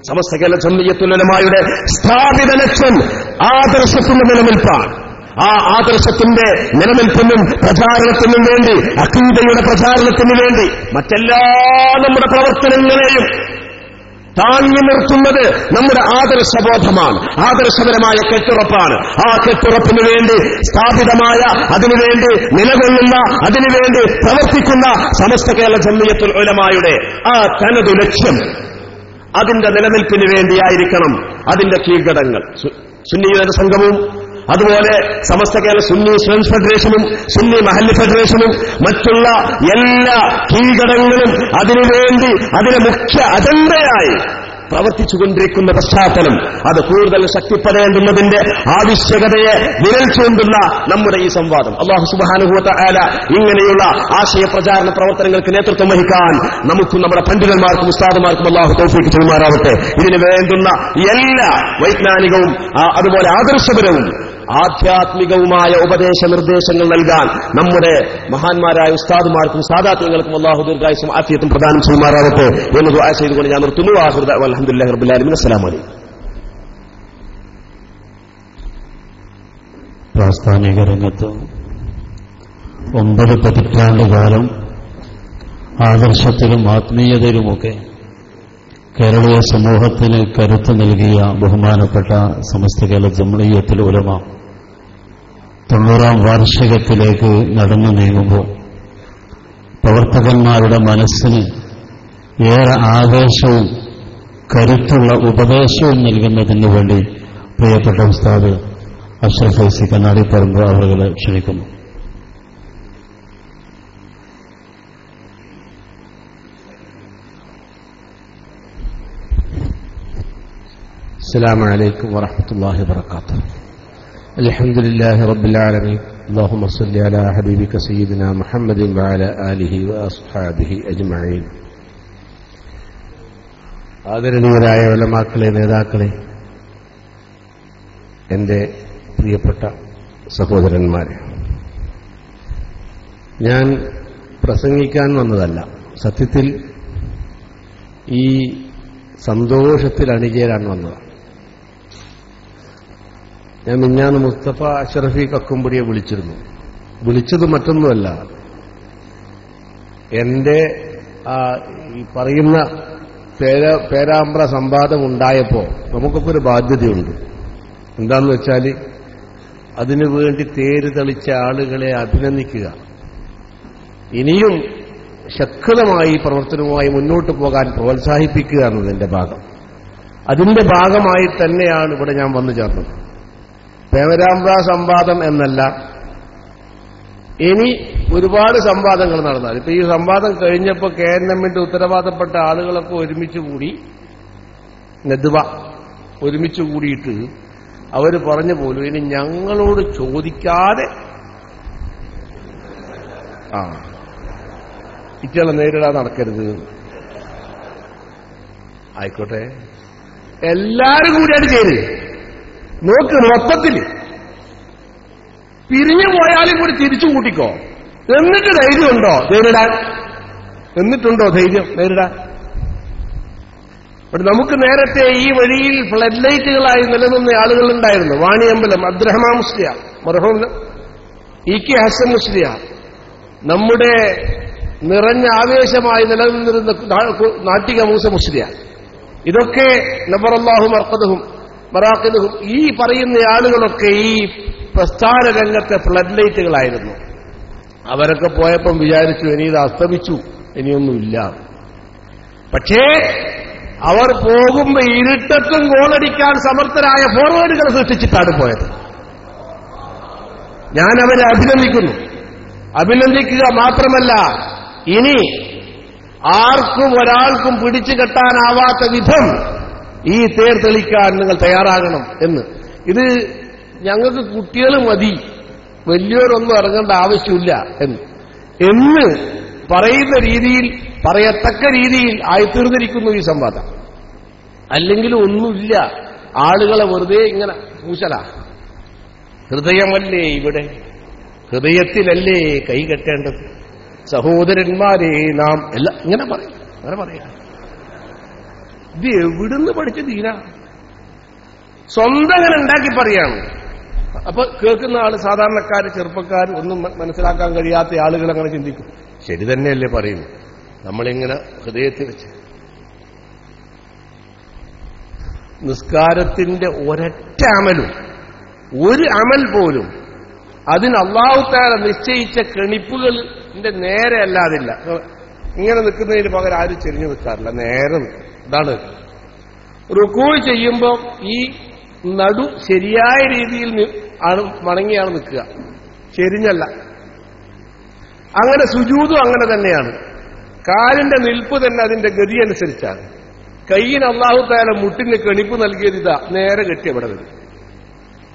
സമസ്ത കേരള ജംഇയ്യത്തുൽ ഉലമായുടെ സ്ഥാപിത ലക്ഷ്യം ആദർശത്തിന്റെ നിലനിൽപ്പാണ്. ആ ആദർശത്തിന്റെ നിലനിൽപ്പിനും പ്രചാരണത്തിനും വേണ്ടി, അഖീദയുടെ പ്രചാരണത്തിനു വേണ്ടി മറ്റെല്ലാ നമ്മുടെ പ്രവർത്തനങ്ങളെയും താങ്ങി നിർത്തുന്നത് നമ്മുടെ ആദർശബോധമാണ്, ആദർശപരമായ കെട്ടുറപ്പാണ്. ആ കെട്ടുറപ്പിനു വേണ്ടി സ്ഥാപിതമായ, അതിനുവേണ്ടി നിലകൊള്ളുന്ന, അതിനുവേണ്ടി പ്രവർത്തിക്കുന്ന സമസ്ത കേരള ജംഇയ്യത്തുൽ ഉലമായുടെ ആ തനതു ലക്ഷ്യം, അതിന്റെ നിലനിൽപ്പിന് വേണ്ടിയായിരിക്കണം അതിന്റെ കീഴ്ഘടകങ്ങൾ. സുന്നി സംഘവും അതുപോലെ സമസ്ത കേരള സുന്നി സ്റ്റുഡൻസ് ഫെഡറേഷനും സുന്നി മഹല്ല് ഫെഡറേഷനും മറ്റുള്ള എല്ലാ കീഴ്ഘടകങ്ങളും അതിനുവേണ്ടി അതിനെ മുഖ്യ അജണ്ടയായി പ്രവർത്തിച്ചുകൊണ്ടിരിക്കുന്ന പശ്ചാത്തലം അത് കൂടുതൽ ശക്തിപ്പെടേണ്ടുന്നതിന്റെ ആവശ്യകതയെ വിരൽ ചൂണ്ടുന്ന നമ്മുടെ ഈ സംവാദം. അല്ലാഹു സുബ്ഹാനഹു വ തആല ഇങ്ങനെയുള്ള ആശയ പ്രചാരണ പ്രവർത്തനങ്ങൾക്ക് നേതൃത്വം വഹിക്കാൻ നമുക്കും നമ്മുടെ പണ്ഡിതന്മാർക്കും ഉസ്താദുമാർക്കും അല്ലാഹു തൗഫീഖ് ചെയ്യുമാറാവട്ടെ. ഇതിന് വേണ്ടുന്ന എല്ലാ വൈജ്ഞാനികവും അതുപോലെ ആദർശപരവും ആധ്യാത്മികവുമായ ഉപദേശ നിർദ്ദേശങ്ങൾ നൽകാൻ നമ്മുടെ മഹാന്മാരായ ഉസ്താദുമാർക്കും സാദാത്യങ്ങൾക്കും അല്ലാഹു ദീർഘായുസ്സും ആഫിയത്തും പ്രദാനം ചെയ്യുമാറാവട്ടെ എന്ന് ദുആ ചെയ്തുകൊണ്ട് ഞാൻ നിർത്തുന്നു. ആഖിറു ദഅ്വാനാ അൽഹംദുലില്ലാഹി റബ്ബിൽ ആലമീൻ. അസ്സലാമു അലൈക്കും. പ്രാസ്ഥാനിക രംഗത്ത് 9 പതിറ്റാണ്ടുകാലം ആദർശത്തിലും ആത്മീയതയിലുമൊക്കെ കേരളീയ സമൂഹത്തിന് കരുത്ത് നൽകിയ ബഹുമാനപ്പെട്ട സമസ്ത കേരള ജംഇയ്യത്തുൽ ഉലമ 90ാം വാർഷികത്തിലേക്ക് നടന്നു നീങ്ങുമ്പോൾ പ്രവർത്തകന്മാരുടെ മനസ്സിന് ഏറെ ആവേശവും കരുത്തുള്ള ഉപദേശവും നൽകുന്നതിന് വേണ്ടി പ്രിയപ്പെട്ട ഉസ്താദ് അഷ്റഫ് ഫൈസി കണ്ണാടിപ്പറമ്പ് അവരെ ക്ഷണിക്കുന്നു. السلام عليكم ورحمة الله وبركاته. الحمد لله رب العالمين. اللهم صل على حبيبك سيدنا محمد وعلى آله وأصحابه أجمعين. ആദരണീയരായ ഉലമാക്കളെ, നേതാക്കളെ, എൻ്റെ പ്രിയപ്പെട്ട സഹോദരന്മാരെ, ഞാൻ പ്രസംഗിക്കാൻ വന്നതല്ല. സത്യത്തിൽ ഈ സന്തോഷത്തിൽ അണിചേരാൻ വന്നതാണ്. ഞാൻ മിഞ്ഞാന്ന് മുസ്തഫ അഷ്റഫി കക്കുംപടിയെ വിളിച്ചത് മറ്റൊന്നുമല്ല, എന്റെ ഈ പറയുന്ന പേരാമ്പ്ര സംവാദം ഉണ്ടായപ്പോൾ നമുക്കൊക്കെ ഒരു ബാധ്യതയുണ്ട്. എന്താണെന്ന് വെച്ചാൽ അതിനുവേണ്ടി തേര് തെളിച്ച ആളുകളെ അഭിനന്ദിക്കുക, ഇനിയും ശക്തമായി പ്രവർത്തനവുമായി മുന്നോട്ട് പോകാൻ പ്രോത്സാഹിപ്പിക്കുക എന്നതിന്റെ ഭാഗം. അതിന്റെ ഭാഗമായി തന്നെയാണ് ഇവിടെ ഞാൻ വന്നു ചേർന്നത്. പേരാമ്പ്ര സംവാദം എന്നല്ല, ഇനി ഒരുപാട് സംവാദങ്ങൾ നടന്നാൽ, ഇപ്പൊ ഈ സംവാദം കഴിഞ്ഞപ്പോൾ KNMന്റെ ഉത്തരവാദപ്പെട്ട ആളുകളൊക്കെ ഒരുമിച്ച് കൂടി, നെദ്വ ഒരുമിച്ച് കൂടിയിട്ട് അവര് പറഞ്ഞു പോലും ഇനി ഞങ്ങളോട് ചോദിക്കാതെ ഇറ്റകളെ നേരിടാൻ നടക്കരുത്. ആയിക്കോട്ടെ, എല്ലാരും കൂടിയാണ് ചെയ്ത് നോക്ക്. മൊത്തത്തിൽ പിരിഞ്ഞു പോയാലും കൂടി തിരിച്ചു കൂട്ടിക്കോ. എന്നിട്ട് ധൈര്യമുണ്ടോ നേരിടാൻ? എന്നിട്ടുണ്ടോ ധൈര്യം നേരിടാൻ? നമുക്ക് നേരത്തെ ഈ വഴിയിൽ ഫ്ലഡ് ലൈറ്റുകളായി നിലനിന്ന ആളുകളുണ്ടായിരുന്നു. വാണിയമ്പലം അബ്ദുറഹ്മാൻ മുസ്ലിയാർ മർഹൂം ഇ.കെ. ഹസൻ മുസ്ലിയാർ, നമ്മുടെ നിറഞ്ഞ ആവേശമായി നിലനിന്നിരുന്ന നാട്ടിക മൂസ മുസ്ലിയാർ, ഇതൊക്കെ നബറല്ലാഹു മർഖദഹും മറാഖിദഹും, ഈ പറയുന്ന ആളുകളൊക്കെ ഈ പ്രസ്ഥാന രംഗത്തെ ഫ്ലഡ് ലൈറ്റുകളായിരുന്നു. അവരൊക്കെ പോയപ്പം വിചാരിച്ചു ഇനി ഇത് അസ്തമിച്ചു, ഇനിയൊന്നുമില്ല. പക്ഷേ അവർ പോകുമ്പോ ഇരുട്ടത്തും ഗോളടിക്കാൻ സമർത്ഥരായ ഫോർവേഡുകൾ സൃഷ്ടിച്ചിട്ടാണ് പോയത്. ഞാൻ അവരെ അഭിനന്ദിക്കുന്നു. അഭിനന്ദിക്കുക മാത്രമല്ല, ഇനി ആർക്കും ഒരാൾക്കും പിടിച്ചു കെട്ടാനാവാത്ത വിധം ഈ തേർ തെളിക്കാൻ നിങ്ങൾ തയ്യാറാകണം എന്ന്. ഇത് ഞങ്ങൾക്ക് കുട്ടികൾ മതി, വലിയവരൊന്നും ഇറങ്ങേണ്ട ആവശ്യമില്ല എന്ന് പറയുന്ന രീതിയിൽ, പറയത്തക്ക രീതിയിൽ ആയിത്തീർന്നിരിക്കുന്നു ഈ സംവാദം. അല്ലെങ്കിൽ ഒന്നുമില്ല, ആളുകളെ വെറുതെ ഇങ്ങനെ പൂശല. ഹൃദയമല്ലേ ഇവിടെ, ഹൃദയത്തിലല്ലേ കൈ കെട്ടേണ്ടത്, സഹോദരന്മാരെ നാം എല്ലാം ഇങ്ങനെ പറയും. അങ്ങനെ പറയാം. ഇത് എവിടുന്ന് പഠിച്ച ദീന? സ്വന്തം അങ്ങനെ ഉണ്ടാക്കി പറയാണ്. അപ്പൊ കേൾക്കുന്ന ആള്, സാധാരണക്കാര്, ചെറുപ്പക്കാർ, ഒന്നും മനസ്സിലാക്കാൻ കഴിയാത്ത ആളുകൾ അങ്ങനെ ചിന്തിക്കും, ശരി തന്നെയല്ലേ പറയുന്നു. നമ്മളിങ്ങനെ ഹൃദയത്തിൽ വെച്ച് നിസ്കാരത്തിന്റെ ഒരൊറ്റ അമലും, ഒരു അമൽ പോലും അതിന് അല്ലാഹു തആല നിശ്ചയിച്ച കെണിപ്പുകളിന്റെ നേരെ അല്ലാതില്ല. ഇങ്ങനെ നിൽക്കുന്നതിന് പകരം ആരും ചെരിഞ്ഞു നിൽക്കാറില്ല, നേരെ നിൽക്കും. ഇതാണ് റുക്കൂ ചെയ്യുമ്പോൾ ഈ നടു ശരിയായ രീതിയിൽ ആണ് മടങ്ങിയാണ് നിൽക്കുക, ചെരിഞ്ഞല്ല. അങ്ങനെ സുജൂദും അങ്ങനെ തന്നെയാണ്. കാലിന്റെ നിൽപ്പ് തന്നെ അതിന്റെ ഗതി അനുസരിച്ചാണ്. കയ്യിന് അല്ലാഹു തആല മുട്ടിന് കെണിപ്പ് നൽകിയത് ഇതാ, നേരെ കെട്ടി അവിടെ വരും.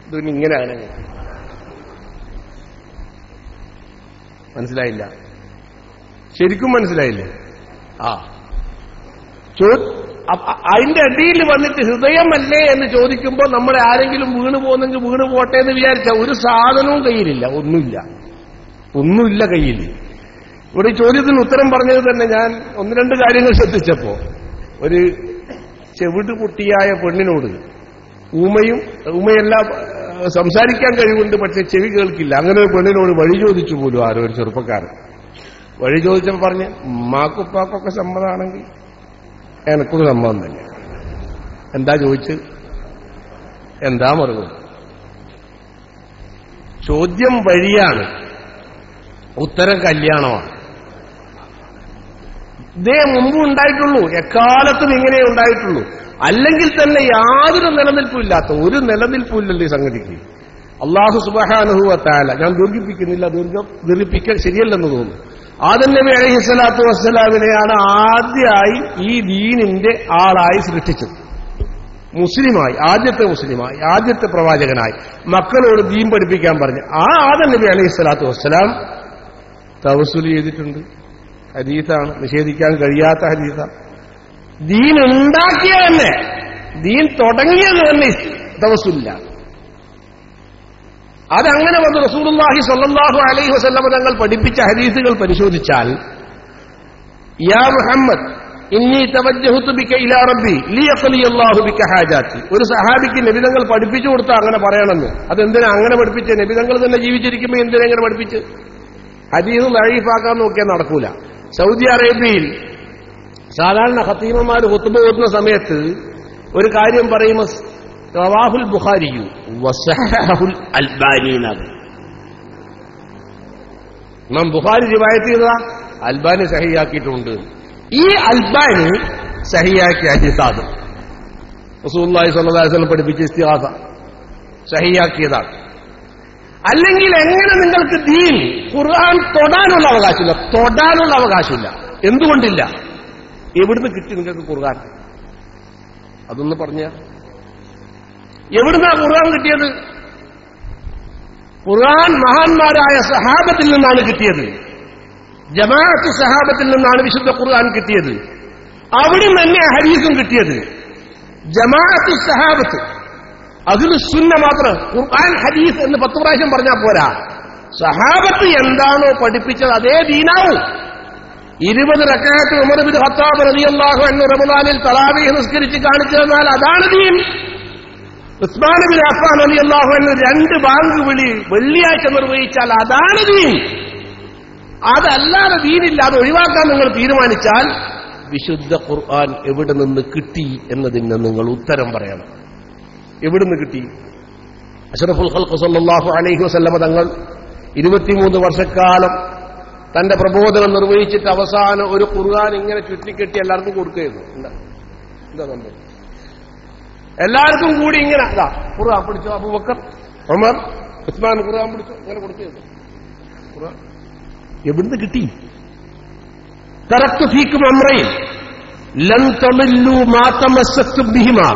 ഇതിങ്ങനെയാണ്. മനസ്സിലായില്ല? ശരിക്കും മനസ്സിലായില്ലേ? അതിന്റെ അടിയിൽ വന്നിട്ട് ഹൃദയമല്ലേ എന്ന് ചോദിക്കുമ്പോൾ നമ്മളെ ആരെങ്കിലും വീണു പോകുന്നെങ്കിൽ വീണു പോട്ടെ എന്ന് വിചാരിച്ച ഒരു സാധനവും കയ്യിലില്ല, ഒന്നുമില്ല കയ്യിൽ. ഇവിടെ ഈ ചോദ്യത്തിന് ഉത്തരം പറഞ്ഞത് തന്നെ ഞാൻ ഒന്ന് രണ്ട് കാര്യങ്ങൾ ശ്രദ്ധിച്ചപ്പോ, ഒരു ചെവിട് പൊട്ടിയായ പെണ്ണിനോട്, ഊമയെല്ലാം സംസാരിക്കാൻ കഴിവുണ്ട് പക്ഷെ ചെവി കേൾക്കില്ല, അങ്ങനെ ഒരു പെണ്ണിനോട് വഴി ചോദിച്ചു പോലും ആരോ ഒരു ചെറുപ്പക്കാരൻ. വഴി ചോദിച്ചപ്പോൾ പറഞ്ഞ്, ഉമ്മാക്കുപ്പാക്കൊക്കെ സമ്മതമാണെങ്കിൽ എനക്കൊരു സമ്മതം തന്നെ. എന്താ ചോദിച്ചത്? എന്താ മറുപടി? ചോദ്യം വഴിയാണ്, ഉത്തരം കല്യാണമാണ്. ഇതേ മുമ്പ് ഉണ്ടായിട്ടുള്ളൂ, എക്കാലത്തും ഇങ്ങനെ ഉണ്ടായിട്ടുള്ളൂ. അല്ലെങ്കിൽ തന്നെ യാതൊരു നിലനിൽപ്പില്ലാത്ത, ഒരു നിലനിൽപ്പില്ലല്ലോ ഈ സംഗതിക്ക്. അല്ലാഹു സുബ്ഹാനഹു വ തആല, ഞാൻ ദീർഘിപ്പിക്കുന്നില്ല, ദീർഘിപ്പിക്കാൻ ശരിയല്ലെന്ന് തോന്നുന്നു, ആദം നബി അലൈഹിസ്സലാത്തു വസ്സലാമിനെയാണ് ആദ്യമായി ഈ ദീനിന്റെ ആളായി സൃഷ്ടിച്ചത്. മുസ്ലിമായി, ആദ്യത്തെ മുസ്ലിമായി, ആദ്യത്തെ പ്രവാചകനായി മക്കളോട് ദീൻ പഠിപ്പിക്കാൻ പറഞ്ഞു. ആ ആദം നബി അലൈഹിസ്സലാത്തു വസ്സലാം തവസ്സുൽ ചെയ്തിട്ടുണ്ട്. ഹദീസാണ്, നിഷേധിക്കാൻ കഴിയാത്ത ഹദീസാണ്. ദീൻ ഉണ്ടാക്കിയ തന്നെ, ദീൻ തുടങ്ങിയത് തന്നെ തവസ്സുലില്ല. അതങ്ങനെ വന്ന് റസൂലുള്ളാഹി സ്വല്ലല്ലാഹു അലൈഹി വസല്ലം തങ്ങൾ പഠിപ്പിച്ച ഹദീസുകൾ പരിശോധിച്ചാൽ, യാ മുഹമ്മദ് ഇന്നി തവജ്ജഹതു ബിക ഇലാ റബ്ബി ലിയഖ്ലിയല്ലാഹു ബിക ഹാജാതി. ഒരു സഹാബിക്ക് നബി തങ്ങൾ പഠിപ്പിച്ചു കൊടുത്താൽ അങ്ങനെ പറയണമെന്ന്. അതെന്തിനാ അങ്ങനെ പഠിപ്പിച്ച? നബി തങ്ങൾ തന്നെ ജീവിച്ചിരിക്കുമ്പോൾ എന്തിനാ അങ്ങനെ പഠിപ്പിച്ച്? ഹദീസ് ലഈഫാക്കാൻ നോക്കിയാൽ നടക്കൂല. സൗദി അറേബ്യയിൽ സാധാരണ ഖതീമമാർ ഖുത്ബ ഓതുന്ന സമയത്ത് ഒരു കാര്യം പറയുമ്പോൾ റവാഹുൽ ബുഖാരിയു വസഹഹുൽ അൽബാനി എന്നാണ്. ഇമാം ബുഖാരി റിവായത്ത് ചെയ്തതാ, അൽബാനി സഹിയാക്കിയിട്ടുണ്ട്. ഈ അൽബാനി സഹിയാക്കിയ ഹദീസാണ്. റസൂലുള്ളാഹി സ്വല്ലല്ലാഹു അലൈഹി വസല്ലം പഠിപ്പിച്ച ഇസ്തിഗാസ സഹിയാക്കിയതാണ്. അല്ലെങ്കിൽ എങ്ങനെ നിങ്ങൾക്ക് ദീൻ, ഖുർആൻ തൊടാനുള്ള അവകാശമില്ല. എന്തുകൊണ്ടില്ല? എവിടുന്ന് കിട്ടി നിങ്ങൾക്ക് ഖുർആൻ? അതൊന്ന് പറഞ്ഞ, എവിടുന്നാ ഖുർആൻ കിട്ടിയത്? ഖുർആൻ മഹാന്മാരായ സഹാബത്തിൽ നിന്നാണ് കിട്ടിയത്. ജമാഅത്ത് സഹാബത്തിൽ നിന്നാണ് വിശുദ്ധ ഖുർആൻ കിട്ടിയത്. അവിടെ തന്നെ ഹദീസും കിട്ടിയത്. ജമാഅത്ത് സഹാബത്ത്, അഹ്ലു സുന്ന മാത്രം ഖുർആൻ ഹദീസ് എന്ന് 10 പ്രാവശ്യം പറഞ്ഞാൽ പോരാ. സഹാബത്ത് എന്താണോ പഠിപ്പിച്ചത് അതേ ദീനാവും. 20 റക്അത്ത് ഉമർ ഇബ്നു ഖത്താബ് റളിയല്ലാഹു അൻഹു റമദാനിൽ തറാവീഹ് നിസ്കരിച്ച് കാണിച്ചു തന്നാൽ അതാണ് ദീൻ. ഉസ്മാൻ ബിൻ അഫ്ഫാൻ റളിയല്ലാഹു അൻഹു 2 ബാങ്ക് വിളി വെള്ളിയാഴ്ച നിർവഹിച്ചാൽ അതാണ് ദീൻ. അതല്ലാതെ ദീനില്ല, അത് ഒഴിവാക്കാൻ നിങ്ങൾ തീരുമാനിച്ചാൽ വിശുദ്ധ ഖുർആൻ എവിടെ നിന്ന് കിട്ടി എന്നതിന് നിങ്ങൾ ഉത്തരം പറയണം. എവിടുന്ന് കിട്ടി? അഷ്റഫുൽ ഖൽഖ് സല്ലല്ലാഹു അലൈഹി വസല്ലമ തങ്ങൾ 23 വർഷക്കാലം തന്റെ പ്രബോധനം നിർവഹിച്ചിട്ട് അവസാനം ഒരു ഖുർആൻ ഇങ്ങനെ ചുറ്റിക്കെട്ടി എല്ലാവർക്കും കൊടുക്കുകയായിരുന്നു. എന്താ സംഭവം? എല്ലാവർക്കും കൂടി ഇങ്ങനെ ഖുർആൻ പിടിച്ചോ, അബൂബക്കർ, ഉമർ, ഉസ്മാൻ ഖുർആൻ പിടിച്ചോ, ഇങ്ങനെ കൊടുക്കുകയായിരുന്നു. ഖുർആൻ എവിടുന്ന് കിട്ടി? തറക്തു ഫീക്കും അംറൈൻ ലൻ തളില്ലു മാ തമസ്സക്തും ബിഹിമാ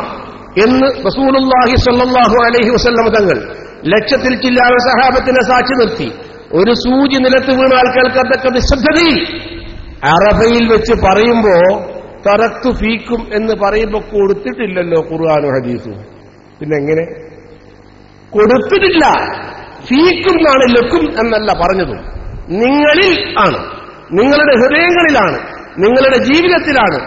എന്ന് റസൂലുള്ളാഹി സ്വല്ലല്ലാഹു അലൈഹി വസല്ലം തങ്ങൾ ലക്ഷത്തിൽ ചില്ലാതെ സഹാബത്തിനെ സാക്ഷി നിർത്തി. ഒരു സൂചി നിലത്ത് വീണാൽ കേൾക്കത്തക്ക നിശബ്ദതയിൽ അറഫയിൽ വെച്ച് പറയുമ്പോ തറക്തു ഫീക്കും എന്ന് പറയുമ്പോ കൊടുത്തിട്ടില്ലല്ലോ ഖുർആനും ഹദീസും. പിന്നെ എങ്ങനെ? കൊടുത്തിട്ടില്ല. ഫീക്കും എന്നാണ്, ലക്കും എന്നല്ല പറഞ്ഞതും. നിങ്ങളിൽ ആണ്, നിങ്ങളുടെ ഹൃദയങ്ങളിലാണ്, നിങ്ങളുടെ ജീവിതത്തിലാണ്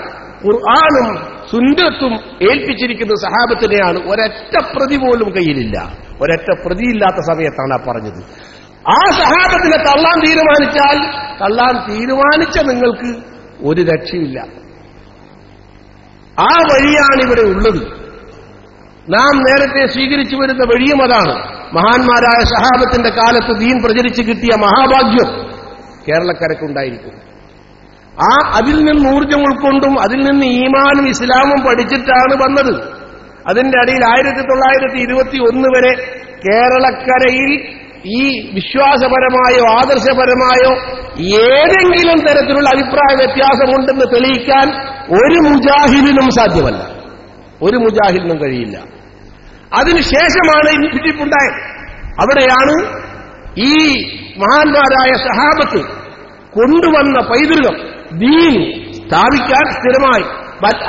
ഖുർആനും സുന്നത്തും ഏൽപ്പിച്ചിരിക്കുന്ന സഹാബത്തിനെയാണ്. ഒരൊറ്റ പ്രതി പോലും കയ്യിലില്ല. ഒരൊറ്റ പ്രതിയില്ലാത്ത സമയത്താണ് ആ പറഞ്ഞത്. ആ സഹാബത്തിനെ തള്ളാൻ തീരുമാനിച്ചാൽ തള്ളാൻ തീരുമാനിച്ച നിങ്ങൾക്ക് ഒരു രക്ഷയില്ല. ആ വഴിയാണ് ഇവിടെ ഉള്ളത്. നാം നേരത്തെ സ്വീകരിച്ചു വരുന്ന വഴിയും അതാണ്. മഹാന്മാരായ സഹാബത്തിന്റെ കാലത്ത് ദീൻ പ്രചരിച്ചു കിട്ടിയ മഹാഭാഗ്യം കേരളക്കരക്കുണ്ടായിരിക്കും. അതിൽ നിന്ന് ഊർജ്ജം ഉൾക്കൊണ്ടും അതിൽ നിന്ന് ഈമാനും ഇസ്ലാമും പഠിച്ചിട്ടാണ് വന്നത്. അതിന്റെ അടിയിൽ 1921 വരെ കേരളക്കരയിൽ ഈ വിശ്വാസപരമായോ ആദർശപരമായോ ഏതെങ്കിലും തരത്തിലുള്ള അഭിപ്രായ വ്യത്യാസമുണ്ടെന്ന് തെളിയിക്കാൻ ഒരു മുജാഹിദിനും സാധ്യമല്ല. ഒരു മുജാഹിദിനും കഴിയില്ല. അതിനുശേഷമാണ് ഭിന്നിപ്പുണ്ടായത്. അവിടെയാണ് ഈ മഹാന്മാരായ സഹാബത്ത് കൊണ്ടുവന്ന പൈതൃകം ദീൻ സ്ഥാപിക്കാൻ സ്ഥിരമായി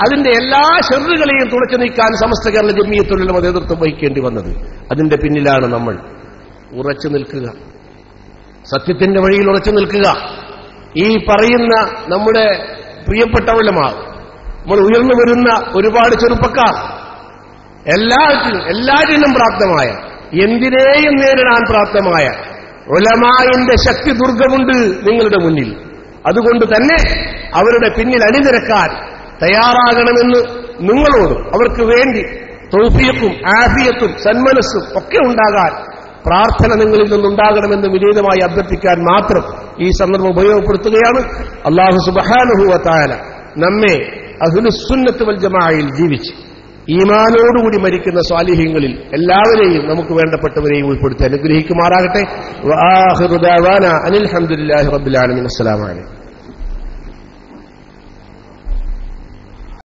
അതിന്റെ എല്ലാ ഷർറുകളെയും തുടച്ചു നീക്കാൻ സമസ്ത കേരള ജമിയത്തുൽ ഉലമ നേതൃത്വം വഹിക്കേണ്ടി വന്നത്. അതിന്റെ പിന്നിലാണ് നമ്മൾ ഉറച്ചു നിൽക്കുക, സത്യത്തിന്റെ വഴിയിൽ ഉറച്ചു നിൽക്കുക. ഈ പറയുന്ന നമ്മുടെ പ്രിയപ്പെട്ട ഉലമാ, നമ്മൾ ഉയർന്നു വരുന്ന ഒരുപാട് ചെറുപ്പക്കാർ, എല്ലാറ്റിനും പ്രാപ്തമായ, എന്തിനേയും നേരിടാൻ പ്രാപ്തമായ ഉലമായിന്റെ ശക്തി ദുർഗമുണ്ട് നിങ്ങളുടെ മുന്നിൽ. അതുകൊണ്ട് തന്നെ അവരുടെ പിന്നിൽ അണിനിരക്കാൻ തയ്യാറാകണമെന്ന് നിങ്ങളോടും അവർക്ക് വേണ്ടി തൗഫീഖും ആഫിയത്തും സന്മനസ്സും ഒക്കെ ഉണ്ടാകാൻ പ്രാർത്ഥന നിങ്ങളിൽ നിന്നുണ്ടാകണമെന്ന് വിനീതമായി അഭ്യർത്ഥിക്കാൻ മാത്രം ഈ സന്ദർഭം ഉപയോഗപ്പെടുത്തുകയാണ്. അല്ലാഹു സുബ്ഹാനഹു വ തആല നമ്മെ അഹ്ലുസുന്നത്ത് വൽ ജമാഅയിൽ ജീവിച്ച് ഈമാനോടുകൂടി മരിക്കുന്ന സ്വാലിഹീങ്ങളിൽ എല്ലാവരെയും നമുക്ക് വേണ്ടപ്പെട്ടവരെയും ഉൾപ്പെടുത്തി അനുഗ്രഹിക്കുമാറാകട്ടെ. വആഖിറു ദഅവാനാ അനിൽ ഹംദുലില്ലാഹി റബ്ബിൽ ആലമീൻ. അസ്സലാമു അലൈക്കും.